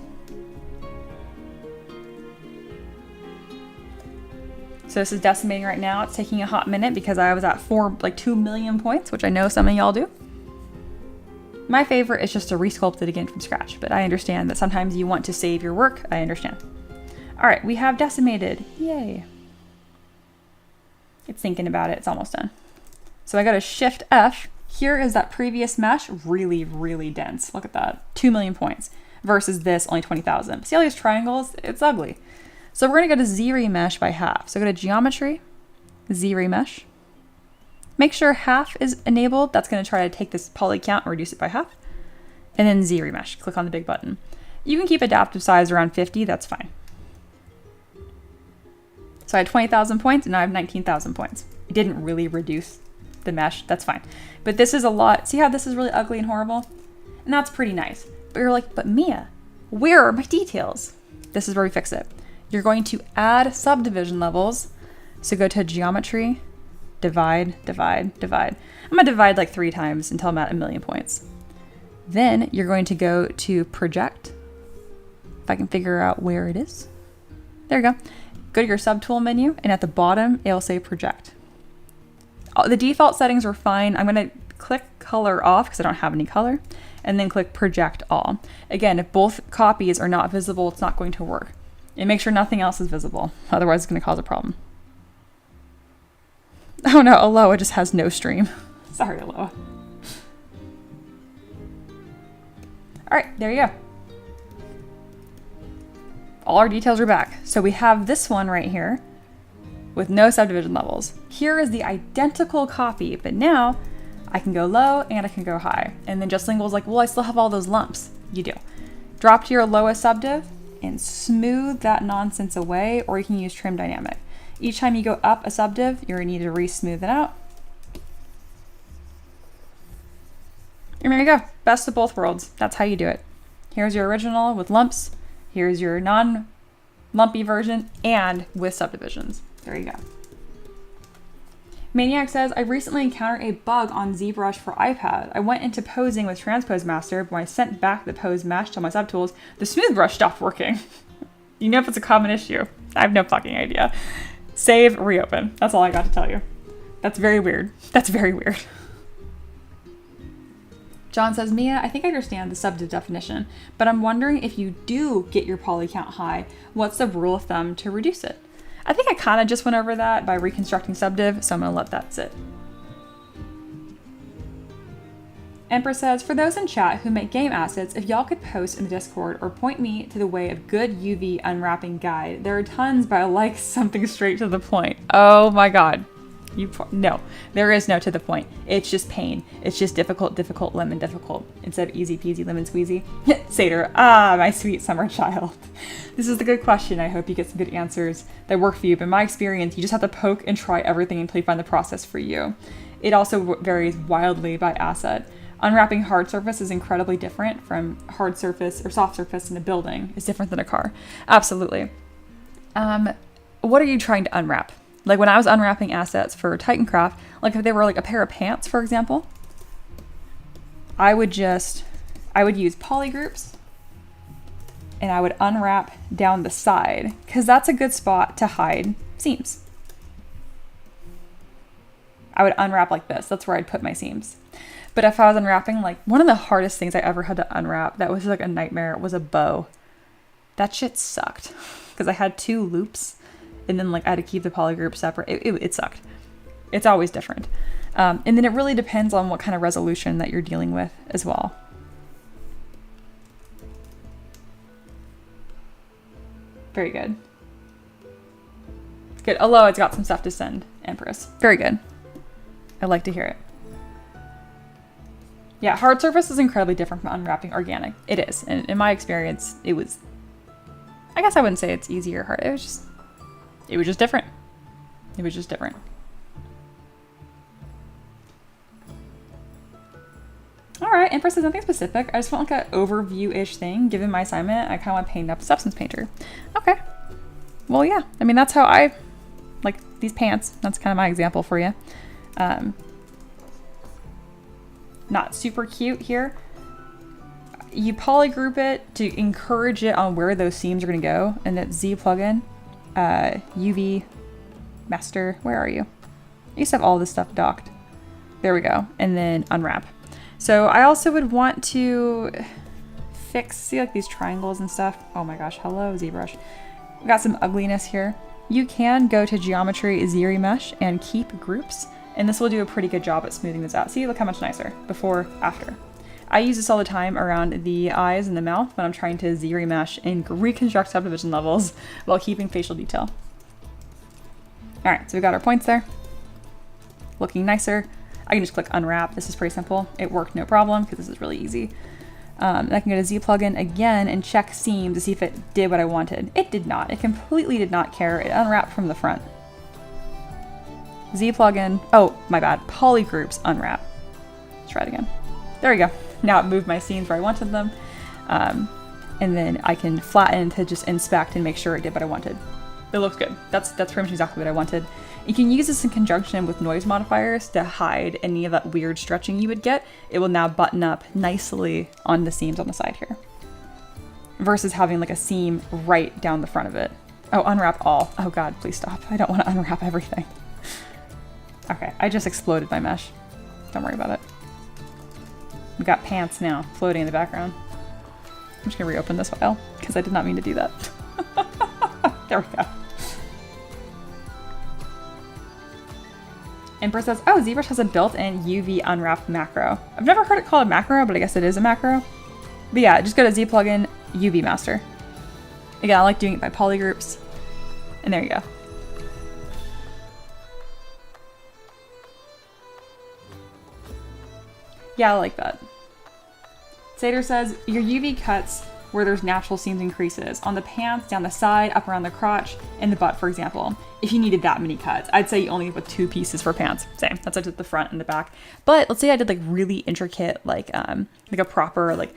So this is decimating right now. It's taking a hot minute because I was at 2 million points, which I know some of y'all do. My favorite is just to resculpt it again from scratch, but I understand that sometimes you want to save your work. I understand. All right, we have decimated. Yay. It's thinking about it. It's almost done. So I go to Shift F. Here is that previous mesh, really, really dense. Look at that, 2 million points versus this, only 20,000. See all these triangles? It's ugly. So we're gonna go to ZBrush by half. So go to Geometry, ZBrush. Make sure half is enabled. That's gonna try to take this poly count and reduce it by half. And then ZBrush, click on the big button. You can keep adaptive size around 50, that's fine. So I had 20,000 points and now I have 19,000 points. It didn't really reduce the mesh, that's fine. But this is a lot. See how this is really ugly and horrible? And that's pretty nice. But you're like, but Mia, where are my details? This is where we fix it. You're going to add subdivision levels. So go to Geometry, Divide, Divide, Divide. I'm gonna divide like 3 times until I'm at 1 million points. Then you're going to go to Project. If I can figure out where it is. There you go. Go to your subtool menu and at the bottom, it'll say Project. The default settings are fine. I'm gonna click color off because I don't have any color and then click Project All. Again, if both copies are not visible, it's not going to work. And make sure nothing else is visible. Otherwise it's gonna cause a problem. Oh no, Aloha just has no stream. Sorry, Aloha. All right, there you go. All our details are back. So we have this one right here with no subdivision levels. Here is the identical copy, but now I can go low and I can go high. And then Just Lingual's like, well, I still have all those lumps. You do. Drop to your lowest subdiv and smooth that nonsense away, or you can use Trim Dynamic. Each time you go up a subdiv, you're gonna need to re-smooth it out. And there you go, best of both worlds. That's how you do it. Here's your original with lumps. Here's your non-lumpy version and with subdivisions. There you go. Maniac says, I recently encountered a bug on ZBrush for iPad. I went into posing with Transpose Master, but when I sent back the pose mesh to my subtools, the smooth brush stopped working. You know if it's a common issue. I have no fucking idea. Save, reopen. That's all I got to tell you. That's very weird. That's very weird. John says, Mia, I think I understand the subdiv definition, but I'm wondering if you do get your poly count high, what's the rule of thumb to reduce it? I think I kind of just went over that by reconstructing subdiv, so I'm going to let that sit. Empress says, for those in chat who make game assets, if y'all could post in the Discord or point me to the way of good UV unwrapping guide. There are tons, but I like something straight to the point. Oh my god. No, there is no to the point. It's just pain. It's just difficult, lemon, difficult, instead of easy peasy, lemon squeezy. Seder, my sweet summer child. This is the good question. I hope you get some good answers that work for you. But in my experience, you just have to poke and try everything until you find the process for you. It also varies wildly by asset. Unwrapping hard surface is incredibly different from hard surface or soft surface in a building. It's different than a car. Absolutely. What are you trying to unwrap? Like when I was unwrapping assets for Titancraft, like if they were like a pair of pants, for example, I would use poly groups and I would unwrap down the side because that's a good spot to hide seams. I would unwrap like this. That's where I'd put my seams. But if I was unwrapping, like one of the hardest things I ever had to unwrap that was like a nightmare was a bow. That shit sucked because I had 2 loops. And then like I had to keep the poly group separate. It sucked. It's always different. And then it really depends on what kind of resolution that you're dealing with as well. Very good. Good. Although it's got some stuff to send, Empress. Very good. I'd like to hear it. Yeah, hard surface is incredibly different from unwrapping organic. It is. And in my experience, it was, I guess I wouldn't say it's easy or hard. It was just different. It was just different. All right, Empress says nothing specific. I just want like an overview-ish thing. Given my assignment, I kind of want to paint up a substance painter. Okay. Well, yeah. I mean, that's how I like these pants. That's kind of my example for you. Not super cute here. You polygroup it to encourage it on where those seams are going to go, and that Z plugin. UV master, where are you? I used to have all this stuff docked. There we go. And then unwrap. So I also would want to see like these triangles and stuff. Oh my gosh, hello ZBrush. We got some ugliness here. You can go to geometry ZRemesh and keep groups, and this will do a pretty good job at smoothing this out. See, look how much nicer before, after. I use this all the time around the eyes and the mouth when I'm trying to ZRemesh and reconstruct subdivision levels while keeping facial detail. All right, so we got our points there. Looking nicer. I can just click unwrap. This is pretty simple. It worked no problem because this is really easy. I can go to Z plugin again and check seam to see if it did what I wanted. It did not. It completely did not care. It unwrapped from the front. Z plugin. Oh, my bad. Polygroups unwrap. Let's try it again. There we go. Now it moved my seams where I wanted them. And then I can flatten to just inspect and make sure it did what I wanted. It looks good. That's pretty much exactly what I wanted. You can use this in conjunction with noise modifiers to hide any of that weird stretching you would get. It will now button up nicely on the seams on the side here. Versus having like a seam right down the front of it. Oh, unwrap all. Oh god, please stop. I don't want to unwrap everything. Okay, I just exploded my mesh. Don't worry about it. We got pants now floating in the background. I'm just gonna reopen this file because I did not mean to do that. There we go. Empress says, oh, ZBrush has a built-in UV unwrap macro. I've never heard it called a macro, but I guess it is a macro. But yeah, just go to Z plugin UV master. Again, I like doing it by polygroups. And there you go. Yeah, I like that. Sater says, your UV cuts where there's natural seams and creases. On the pants, down the side, up around the crotch, and the butt, for example. If you needed that many cuts, I'd say you only with 2 pieces for pants. Same, that's like the front and the back. But let's say I did like really intricate, like a proper like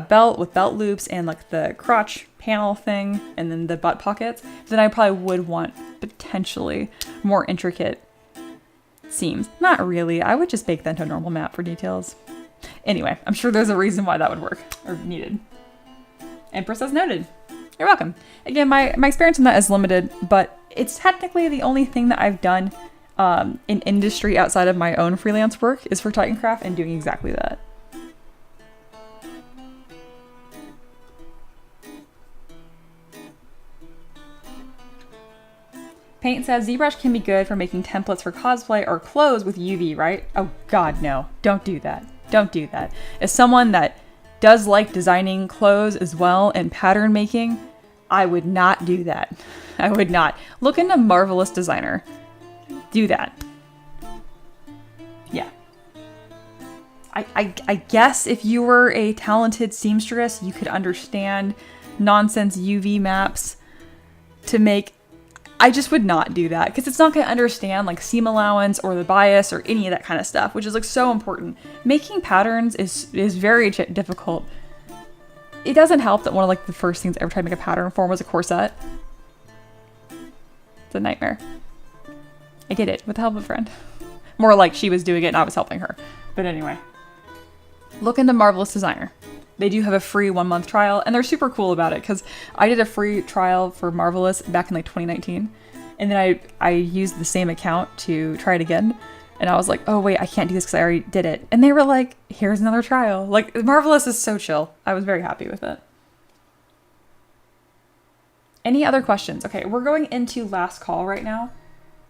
belt with belt loops and like the crotch panel thing, and then the butt pockets, then I probably would want potentially more intricate seams. Not really, I would just bake that into a normal map for details. Anyway, I'm sure there's a reason why that would work, or needed. Empress as noted. You're welcome. Again, my experience in that is limited, but it's technically the only thing that I've done in industry outside of my own freelance work is for Titancraft and doing exactly that. Paint says ZBrush can be good for making templates for cosplay or clothes with UV, right? Oh God, no. Don't do that. Don't do that. As someone that does like designing clothes as well and pattern making, I would not do that. I would not. Look into Marvelous Designer. Do that. Yeah. I guess if you were a talented seamstress, you could understand nonsense UV maps to make. I just would not do that because it's not going to understand like seam allowance or the bias or any of that kind of stuff, which is like so important. Making patterns is very difficult. It doesn't help that one of like the first things I ever tried to make a pattern for was a corset. It's a nightmare. I did it with the help of a friend. More like she was doing it and I was helping her. But anyway, look into Marvelous Designer. They do have a free 1-month trial, and they're super cool about it because I did a free trial for Marvelous back in like 2019, and then I used the same account to try it again, and I was like, oh wait, I can't do this because I already did it. And they were like, here's another trial. Like, Marvelous is so chill. I was very happy with it. Any other questions? Okay, we're going into last call right now,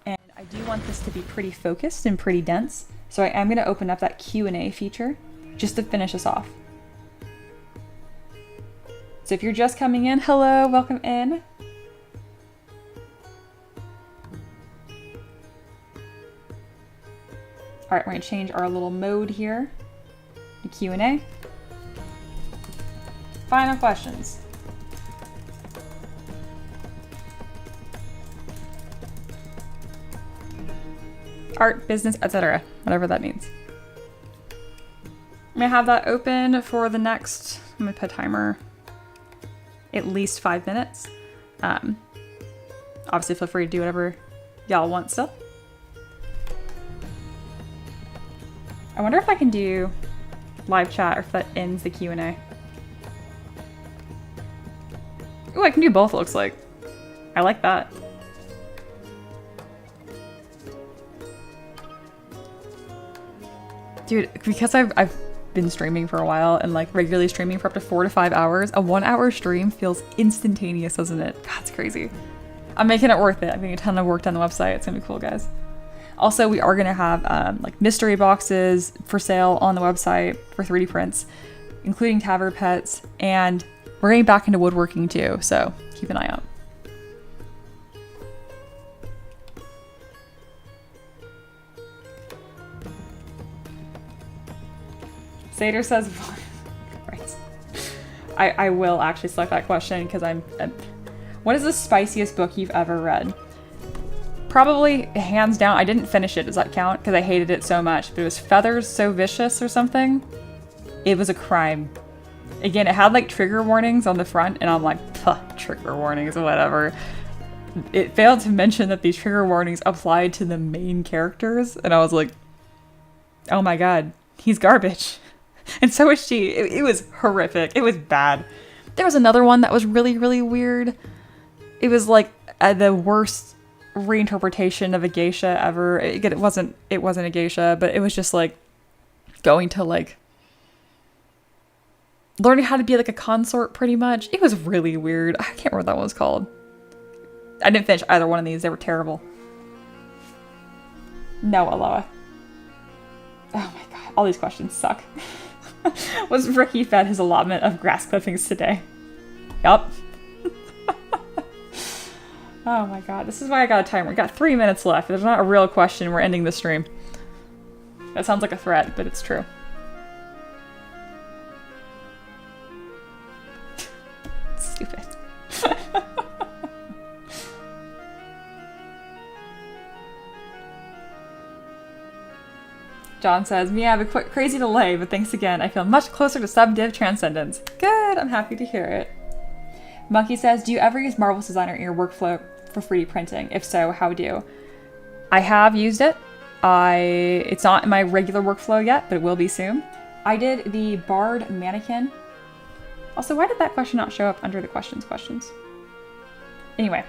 and I do want this to be pretty focused and pretty dense, so I am going to open up that Q&A feature just to finish us off. So if you're just coming in, hello, welcome in. All right, we're gonna change our little mode here to Q&A. Final questions. Art, business, etc. Whatever that means. I'm gonna have that open for the next, I'm gonna put a timer, at least 5 minutes. Obviously feel free to do whatever y'all want still. I wonder if I can do live chat or if that ends the Q&A. Ooh, I can do both, it looks like. I like that. Dude, because I've been streaming for a while and like regularly streaming for up to 4 to 5 hours, a 1-hour stream feels instantaneous, doesn't it? God, it's crazy. I'm making it worth it. I'm getting a ton of work done on the website. It's gonna be cool, guys. Also, we are gonna have like mystery boxes for sale on the website for 3D prints, including Tavern Pets, and we're getting back into woodworking too, so keep an eye out. Sater says, right. I will actually select that question because what is the spiciest book you've ever read? Probably hands down, I didn't finish it, does that count? Because I hated it so much, but it was Feathers So Vicious or something. It was a crime. Again, it had like trigger warnings on the front and I'm like, trigger warnings, whatever. It failed to mention that these trigger warnings applied to the main characters and I was like, oh my god, he's garbage. And so is she. It was horrific. It was bad. There was another one that was really, really weird. It was like the worst reinterpretation of a geisha ever. It wasn't a geisha, but it was just like going to like learning how to be like a consort pretty much. It was really weird. I can't remember what that one was called. I didn't finish either one of these. They were terrible. No, Aloha. Oh my god. All these questions suck. Was Ricky fed his allotment of grass clippings today? Yup. Oh my god, this is why I got a timer. We got 3 minutes left. If there's not a real question, we're ending the stream. That sounds like a threat, but it's true. Stupid. John says, Mia, I have a quick crazy delay, but thanks again. I feel much closer to subdiv transcendence. Good, I'm happy to hear it. Monkey says, do you ever use Marvelous Designer in your workflow for 3D printing? If so, how do? I have used it. It's not in my regular workflow yet, but it will be soon. I did the barred mannequin. Also, why did that question not show up under the questions? Anyway,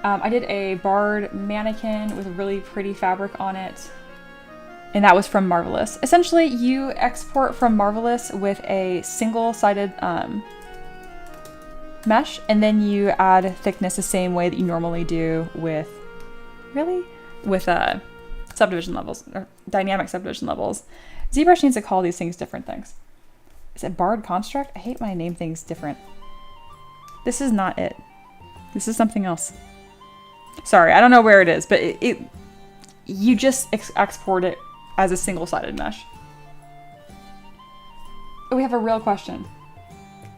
I did a barred mannequin with a really pretty fabric on it. And that was from Marvelous. Essentially, you export from Marvelous with a single-sided mesh, and then you add thickness the same way that you normally do with really? With subdivision levels, or dynamic subdivision levels. ZBrush needs to call these things different things. Is it barred construct? I hate when I name things different. This is not it. This is something else. Sorry, I don't know where it is, but you just export it as a single-sided mesh. We have a real question.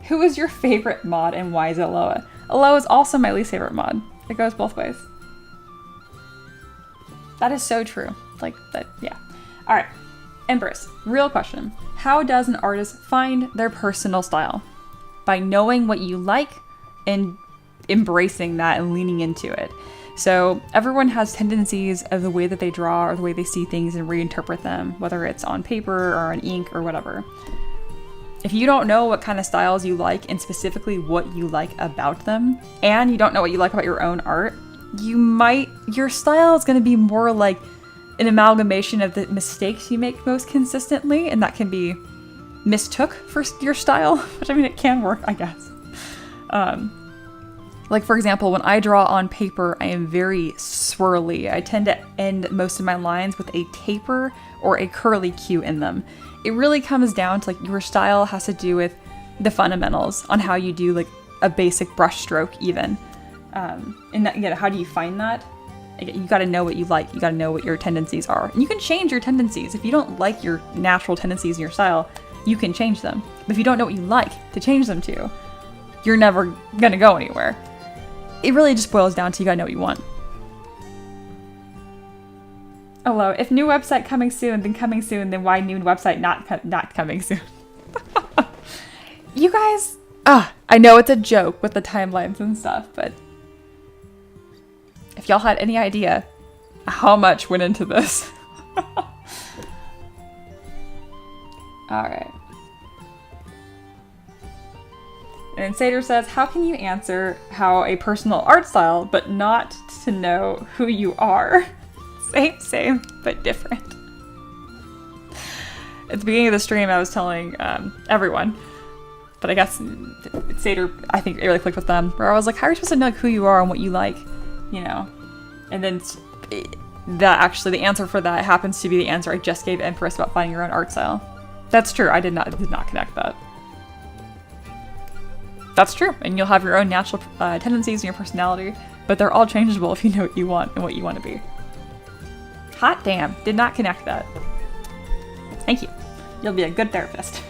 Who is your favorite mod and why is it Aloha? Aloha is also my least favorite mod. It goes both ways. That is so true. Like, that, yeah. All right. Empress, real question. How does an artist find their personal style? By knowing what you like and embracing that and leaning into it. So everyone has tendencies of the way that they draw or the way they see things and reinterpret them, whether it's on paper or on ink or whatever. If you don't know what kind of styles you like and specifically what you like about them, and you don't know what you like about your own art, your style is going to be more like an amalgamation of the mistakes you make most consistently, and that can be mistook for your style, which I mean, it can work, I guess. Like for example, when I draw on paper, I am very swirly. I tend to end most of my lines with a taper or a curly Q in them. It really comes down to like your style has to do with the fundamentals on how you do like a basic brush stroke even. And that, you know, how do you find that? You got to know what you like. You got to know what your tendencies are. And you can change your tendencies. If you don't like your natural tendencies in your style, you can change them. But if you don't know what you like to change them to, you're never going to go anywhere. It really just boils down to you got to know what you want. Hello, if new website coming soon, then why new website not coming soon? You guys, I know it's a joke with the timelines and stuff, but if y'all had any idea how much went into this. All right. And Sater says, how can you answer how a personal art style, but not to know who you are? Same, but different. At the beginning of the stream, I was telling everyone, but I guess Sater, I think it really clicked with them, where I was like, how are you supposed to know who you are and what you like, you know? And then that actually, the answer for that happens to be the answer I just gave Empress about finding your own art style. That's true. I did not connect that. That's true. And you'll have your own natural tendencies and your personality, but they're all changeable if you know what you want and what you want to be. Hot damn. Did not connect that. Thank you. You'll be a good therapist.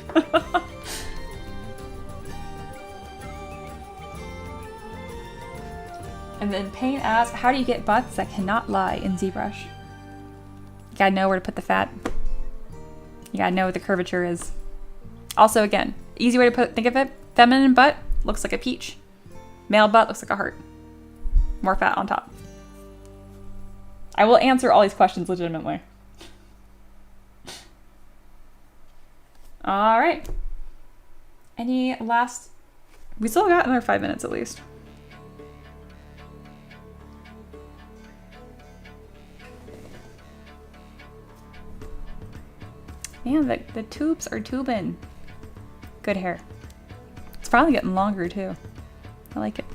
And then Payne asks, how do you get butts that cannot lie in ZBrush? You gotta know where to put the fat. You gotta know what the curvature is. Also, again, easy way to think of it, feminine butt looks like a peach. Male butt looks like a heart. More fat on top. I will answer all these questions legitimately. All right. Any last... We still got another 5 minutes at least. Man, the tubes are tubing. Good hair. It's finally getting longer too. I like it.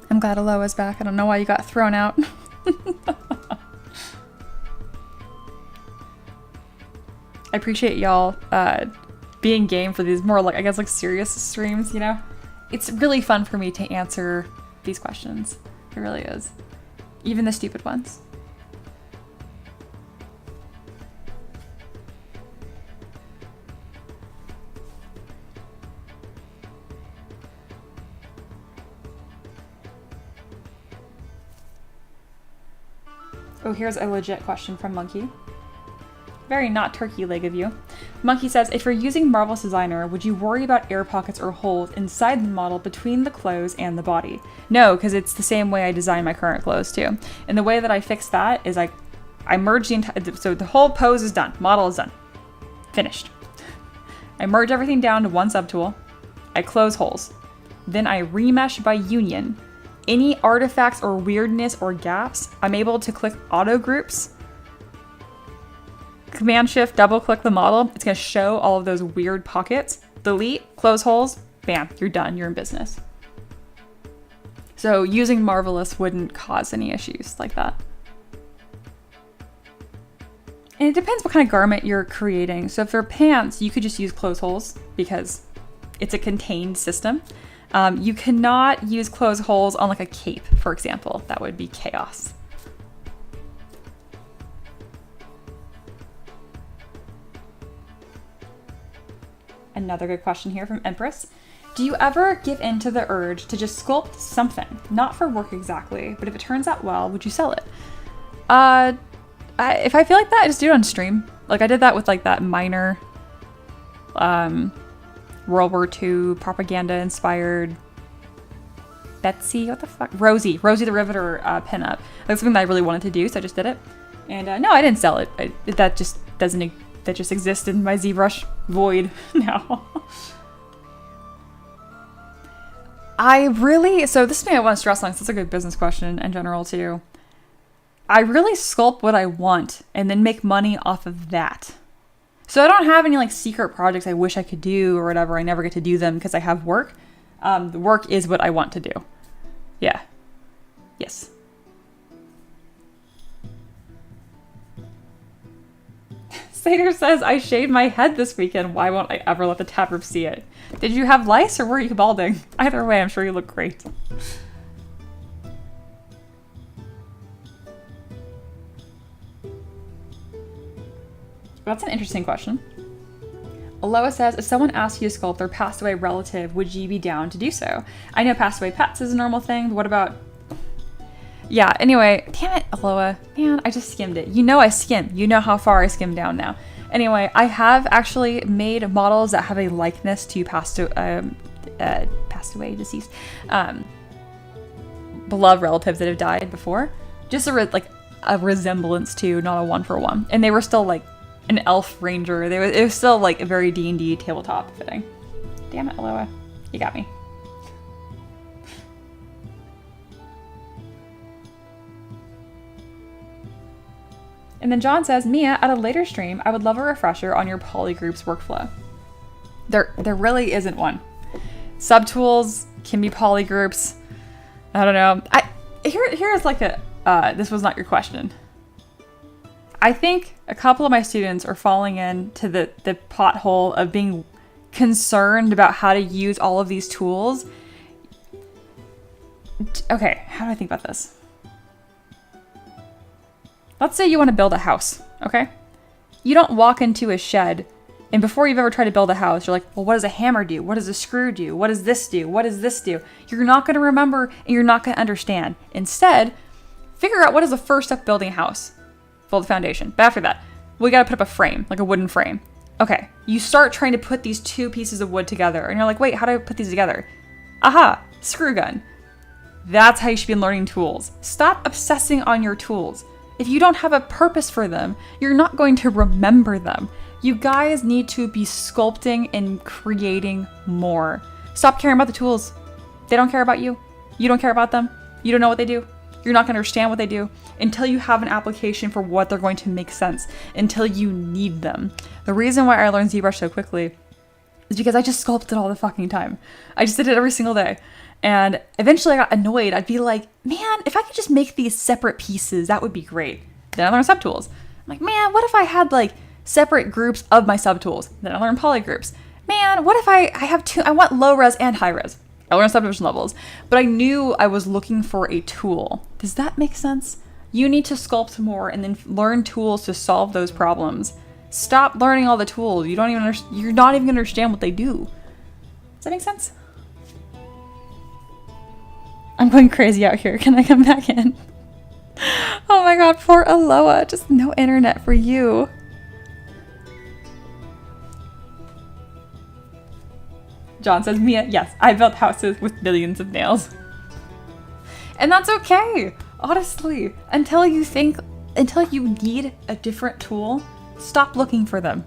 I'm glad Aloha's back. I don't know why you got thrown out. I appreciate y'all being game for these more like, I guess, like serious streams, you know? It's really fun for me to answer these questions. It really is. Even the stupid ones. Oh, here's a legit question from Monkey. Very not turkey leg of you. Monkey says, if you're using Marvelous Designer, would you worry about air pockets or holes inside the model between the clothes and the body? No, because it's the same way I design my current clothes too. And the way that I fix that is I merge the entire, so the whole pose is done. Model is done. Finished. I merge everything down to one subtool. I close holes. Then I remesh by union. Any artifacts or weirdness or gaps, I'm able to click auto groups. Command Shift, double click the model. It's going to show all of those weird pockets. Delete, close holes, bam, you're done. You're in business. So using Marvelous wouldn't cause any issues like that. And it depends what kind of garment you're creating. So if they're pants, you could just use close holes because it's a contained system. You cannot use close holes on like a cape, for example. That would be chaos. Another good question here from Empress. Do you ever give in to the urge to just sculpt something? Not for work exactly, but if it turns out well, would you sell it? If I feel like that, I just do it on stream. Like I did that with like that minor World War II propaganda inspired Betsy, what the fuck? Rosie the Riveter pinup. That's something that I really wanted to do, so I just did it. And no, I didn't sell it. That just exists in my ZBrush void now. So this is something I want to stress on because it's a good business question in general too. I really sculpt what I want and then make money off of that. So I don't have any like secret projects I wish I could do or whatever. I never get to do them because I have work. The work is what I want to do. Yeah. Yes. Sater says, I shaved my head this weekend. Why won't I ever let the tab group see it? Did you have lice or were you balding? Either way, I'm sure you look great. That's an interesting question. Aloha says, if someone asked you to sculpt their passed away relative, would you be down to do so? I know passed away pets is a normal thing, but what about... Yeah, anyway, damn it, Aloha. Man, I just skimmed it. You know I skim. You know how far I skim down now. Anyway, I have actually made models that have a likeness to passed away, deceased, beloved relatives that have died before. Just a resemblance to, not a one-for-one. And they were still like an elf ranger. It was still like a very D&D tabletop fitting. Damn it, Aloha. You got me. And then John says, Mia, at a later stream, I would love a refresher on your polygroups workflow. There really isn't one. Subtools can be polygroups. I don't know. Here's like this was not your question. I think a couple of my students are falling into the pothole of being concerned about how to use all of these tools. Okay, how do I think about this? Let's say you want to build a house, okay? You don't walk into a shed and before you've ever tried to build a house, you're like, well, what does a hammer do? What does a screw do? What does this do? What does this do? You're not going to remember and you're not going to understand. Instead, figure out what is the first step building a house. Build the foundation. But after that, we got to put up a frame, like a wooden frame. Okay, you start trying to put these two pieces of wood together and you're like, wait, how do I put these together? Aha, screw gun. That's how you should be learning tools. Stop obsessing on your tools. If you don't have a purpose for them, you're not going to remember them. You guys need to be sculpting and creating more. Stop caring about the tools. They don't care about you. You don't care about them. You don't know what they do. You're not going to understand what they do until you have an application for what they're going to make sense, until you need them. The reason why I learned ZBrush so quickly is because I just sculpted all the fucking time. I just did it every single day. And eventually I got annoyed. I'd be like, man, if I could just make these separate pieces, that would be great. Then I learned subtools. I'm like, man, what if I had like separate groups of my subtools? Then I learned polygroups. Man, what if I have two, I want low res and high res. I learned subdivision levels, but I knew I was looking for a tool. Does that make sense? You need to sculpt more and then learn tools to solve those problems. Stop learning all the tools. You're not even gonna understand what they do. Does that make sense? I'm going crazy out here. Can I come back in? Oh my god, poor Aloha. Just no internet for you. John says, Mia, yes, I built houses with billions of nails. And that's okay. Honestly, until you need a different tool, stop looking for them.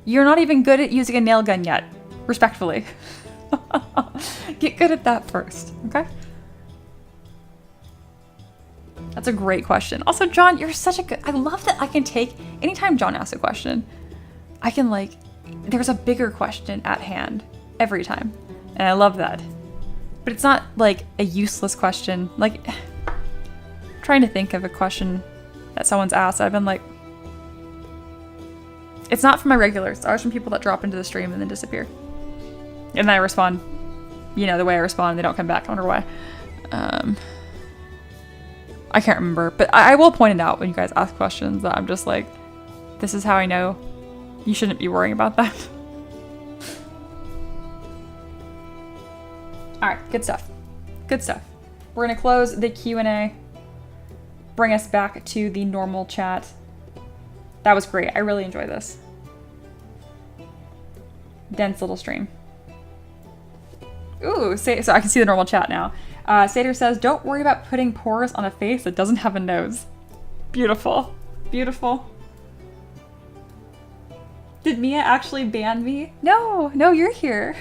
You're not even good at using a nail gun yet. Respectfully. Get good at that first, okay? That's a great question. Also, John, you're such a good... I love that I can take... Anytime John asks a question, I can there's a bigger question at hand every time. And I love that. But it's not like a useless question. Like, trying to think of a question that someone's asked, I've been like, it's not from my regulars. It's always from people that drop into the stream and then disappear. And then I respond, you know, the way I respond, and they don't come back. I wonder why. I can't remember, but I will point it out when you guys ask questions that I'm just like, this is how I know you shouldn't be worrying about that. All right, good stuff. Good stuff. We're gonna close the Q&A, bring us back to the normal chat. That was great. I really enjoy this. Dense little stream. Ooh, so I can see the normal chat now. Sater says, don't worry about putting pores on a face that doesn't have a nose. Beautiful. Beautiful. Did Mia actually ban me? No, no, you're here.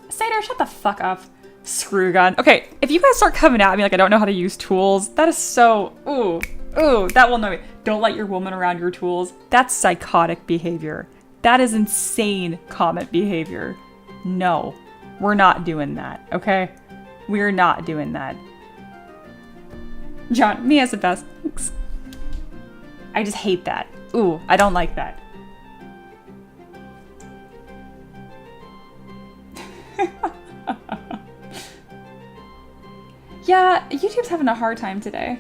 Sater, shut the fuck up. Screw gun. Okay, if you guys start coming at me like I don't know how to use tools, that is so, ooh, that will annoy me. Don't let your woman around your tools. That's psychotic behavior. That is insane comment behavior. No, we're not doing that, okay? We're not doing that. John, Mia's the best. Thanks. I just hate that. Ooh, I don't like that. Yeah, YouTube's having a hard time today.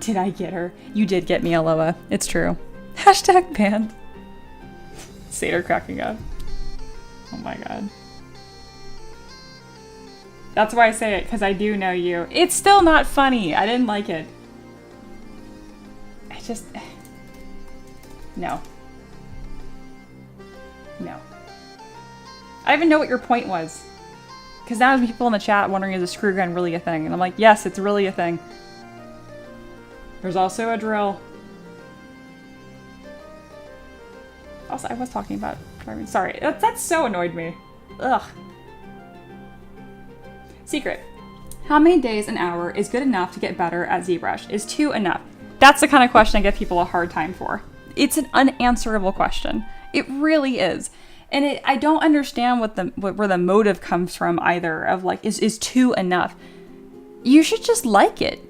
Did I get her? You did get me, Aloha. It's true. Hashtag banned. Sater cracking up. Oh my god. That's why I say it, because I do know you. It's still not funny. I didn't like it. I just... No. No. I don't even know what your point was. Because now there's people in the chat wondering, is a screw gun really a thing? And I'm like, yes, it's really a thing. There's also a drill. Also, I was talking about driving. Sorry, that so annoyed me. Ugh. Secret. How many days an hour is good enough to get better at ZBrush? Is 2 enough? That's the kind of question I give people a hard time for. It's an unanswerable question. It really is. And I don't understand where the motive comes from either of like, is 2 enough? You should just like it.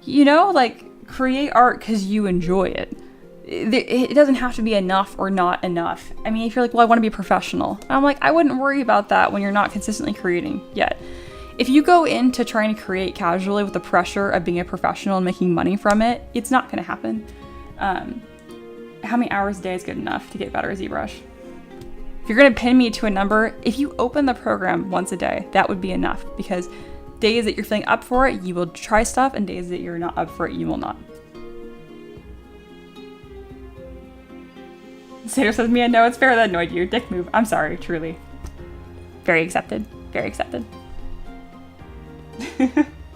You know, like create art because you enjoy it. It doesn't have to be enough or not enough. I mean, if you're like, well, I want to be professional. I'm like, I wouldn't worry about that when you're not consistently creating yet. If you go into trying to create casually with the pressure of being a professional and making money from it, it's not going to happen. How many hours a day is good enough to get better at ZBrush? If you're going to pin me to a number, if you open the program once a day, that would be enough, because days that you're feeling up for it, you will try stuff, and days that you're not up for it, you will not. Sater says, Mia, no, it's fair that annoyed you. Dick move. I'm sorry, truly. Very accepted. Very accepted.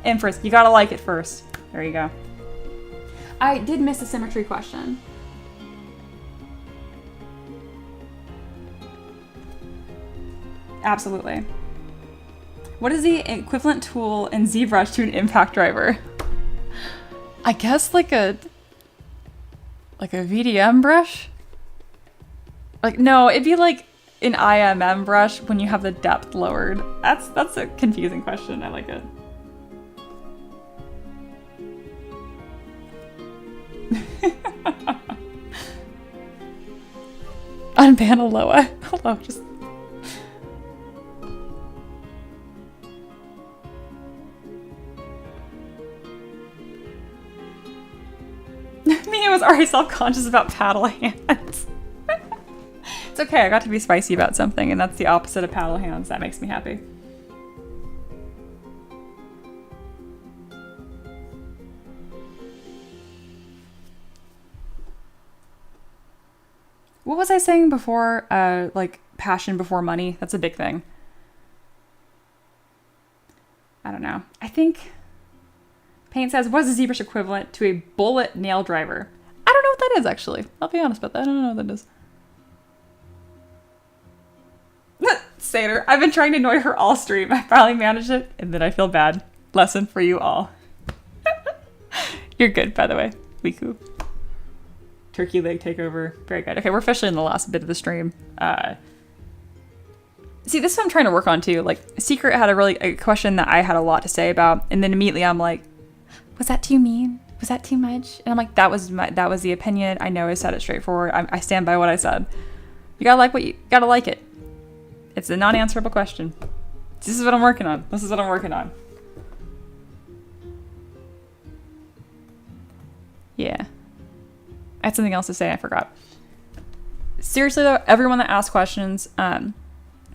Empress, you gotta like it first. There you go. I did miss a symmetry question. Absolutely. What is the equivalent tool in ZBrush to an impact driver? I guess like a VDM brush? Like, no, it'd be like an IMM brush when you have the depth lowered. That's a confusing question. I like it. Unban Aloha. Hello, just... Mia was already self-conscious about paddle hands. It's okay, I got to be spicy about something, and that's the opposite of paddle hands. That makes me happy. What was I saying before? Like, passion before money? That's a big thing. I don't know. I think... Paint says, what is the ZBrush equivalent to a bullet nail driver? I don't know what that is, actually. I'll be honest about that. I don't know what that is. Sater, I've been trying to annoy her all stream. I finally managed it, and then I feel bad. Lesson for you all. You're good, by the way. Wiku. Turkey leg takeover. Very good. Okay, we're officially in the last bit of the stream. See, this is what I'm trying to work on too. Like, Secret had a question that I had a lot to say about, and then immediately I'm like, was that too mean? Was that too much? And I'm like, that was the opinion. I know I said it straightforward. I stand by what I said. You gotta like gotta like it. It's a non-answerable question. This is what I'm working on. This is what I'm working on. Yeah. I had something else to say. I forgot. Seriously though, everyone that asks questions,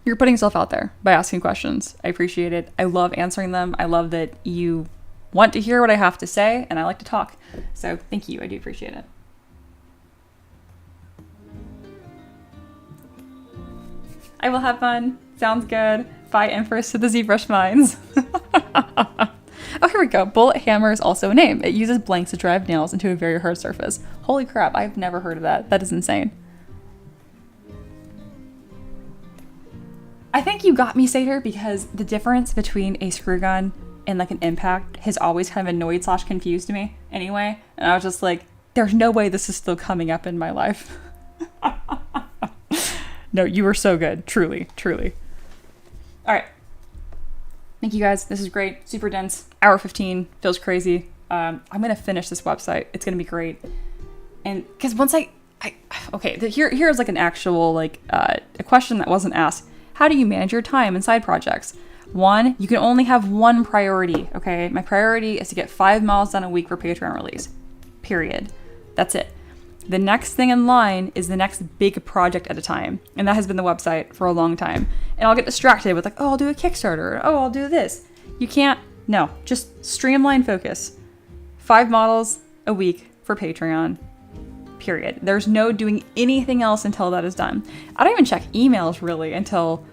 you're putting yourself out there by asking questions. I appreciate it. I love answering them. I love that you want to hear what I have to say, and I like to talk. So thank you. I do appreciate it. I will have fun. Sounds good. Bye, Empress to the ZBrush mines. Oh, here we go. Bullet hammer is also a name. It uses blanks to drive nails into a very hard surface. Holy crap, I've never heard of that. That is insane. I think you got me, Satyr, because the difference between a screw gun and like an impact has always kind of annoyed / confused me anyway. And I was just like, there's no way this is still coming up in my life. No, you were so good. Truly, truly. All right. Thank you guys. This is great. Super dense. Hour 15. Feels crazy. I'm going to finish this website. It's going to be great. And because once okay, here's like an actual, like a question that wasn't asked. How do you manage your time and side projects? 1, you can only have one priority, okay? My priority is to get 5 miles done a week for Patreon release. Period. That's it. The next thing in line is the next big project at a time. And that has been the website for a long time. And I'll get distracted with like, oh, I'll do a Kickstarter. Oh, I'll do this. You can't, no, just streamline focus. 5 models a week for Patreon. Period. There's no doing anything else until that is done. I don't even check emails really until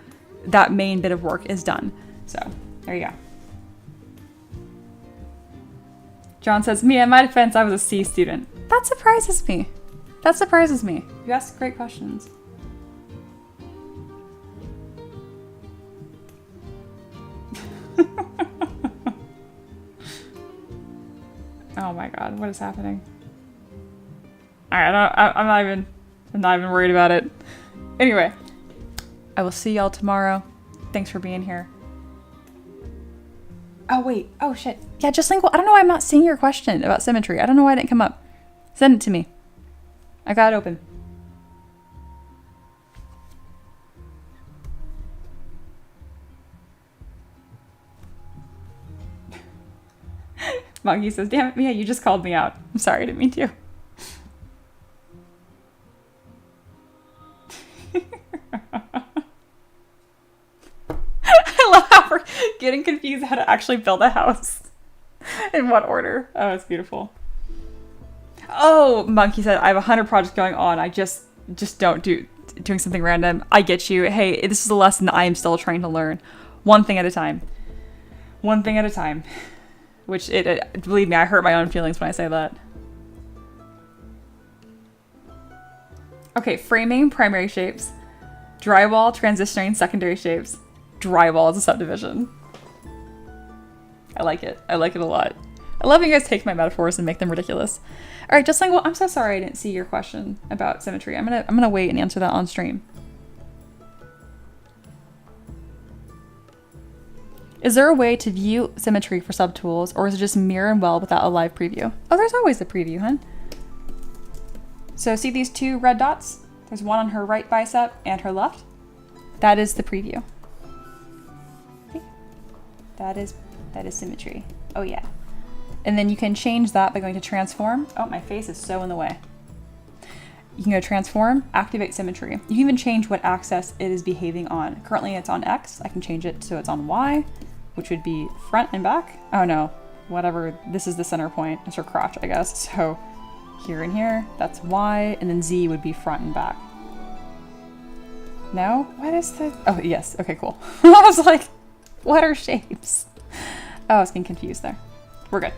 that main bit of work is done. So there you go. John says, me, in my defense, I was a C student. That surprises me. That surprises me. You ask great questions. Oh my God, what is happening? All right, I'm not even worried about it. Anyway, I will see y'all tomorrow. Thanks for being here. Oh wait, oh shit. Yeah, just Lingual. I don't know why I'm not seeing your question about symmetry. I don't know why it didn't come up. Send it to me. I got it open. Monkey says, damn it, Mia, you just called me out. I'm sorry, I didn't mean to. I love how we're getting confused how to actually build a house. In what order? Oh, it's beautiful. Oh, Monkey said, I have 100 projects going on. I just don't doing something random. I get you. Hey, this is a lesson that I am still trying to learn. One thing at a time. One thing at a time. Which, believe me, I hurt my own feelings when I say that. Okay, framing, primary shapes. Drywall, transitioning, secondary shapes. Drywall is a subdivision. I like it. I like it a lot. I love you guys take my metaphors and make them ridiculous. All right, just like, well, I'm so sorry I didn't see your question about symmetry. I'm gonna wait and answer that on stream. Is there a way to view symmetry for subtools, or is it just mirror and weld without a live preview? Oh, there's always a preview, hun. So see these 2 red dots? There's one on her right bicep and her left. That is the preview. Okay. That is symmetry. Oh yeah. And then you can change that by going to transform. Oh, my face is so in the way. You can go transform, activate symmetry. You can even change what axis it is behaving on. Currently it's on X. I can change it so it's on Y, which would be front and back. Oh no, whatever. This is the center point. That's her crotch, I guess. So here and here, that's Y, and then Z would be front and back. No? What is the... Oh, yes. Okay, cool. I was like, what are shapes? Oh, I was getting confused there. We're good.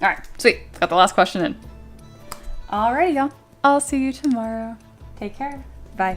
All right, sweet. Got the last question in. Alrighty, y'all. I'll see you tomorrow. Take care. Bye.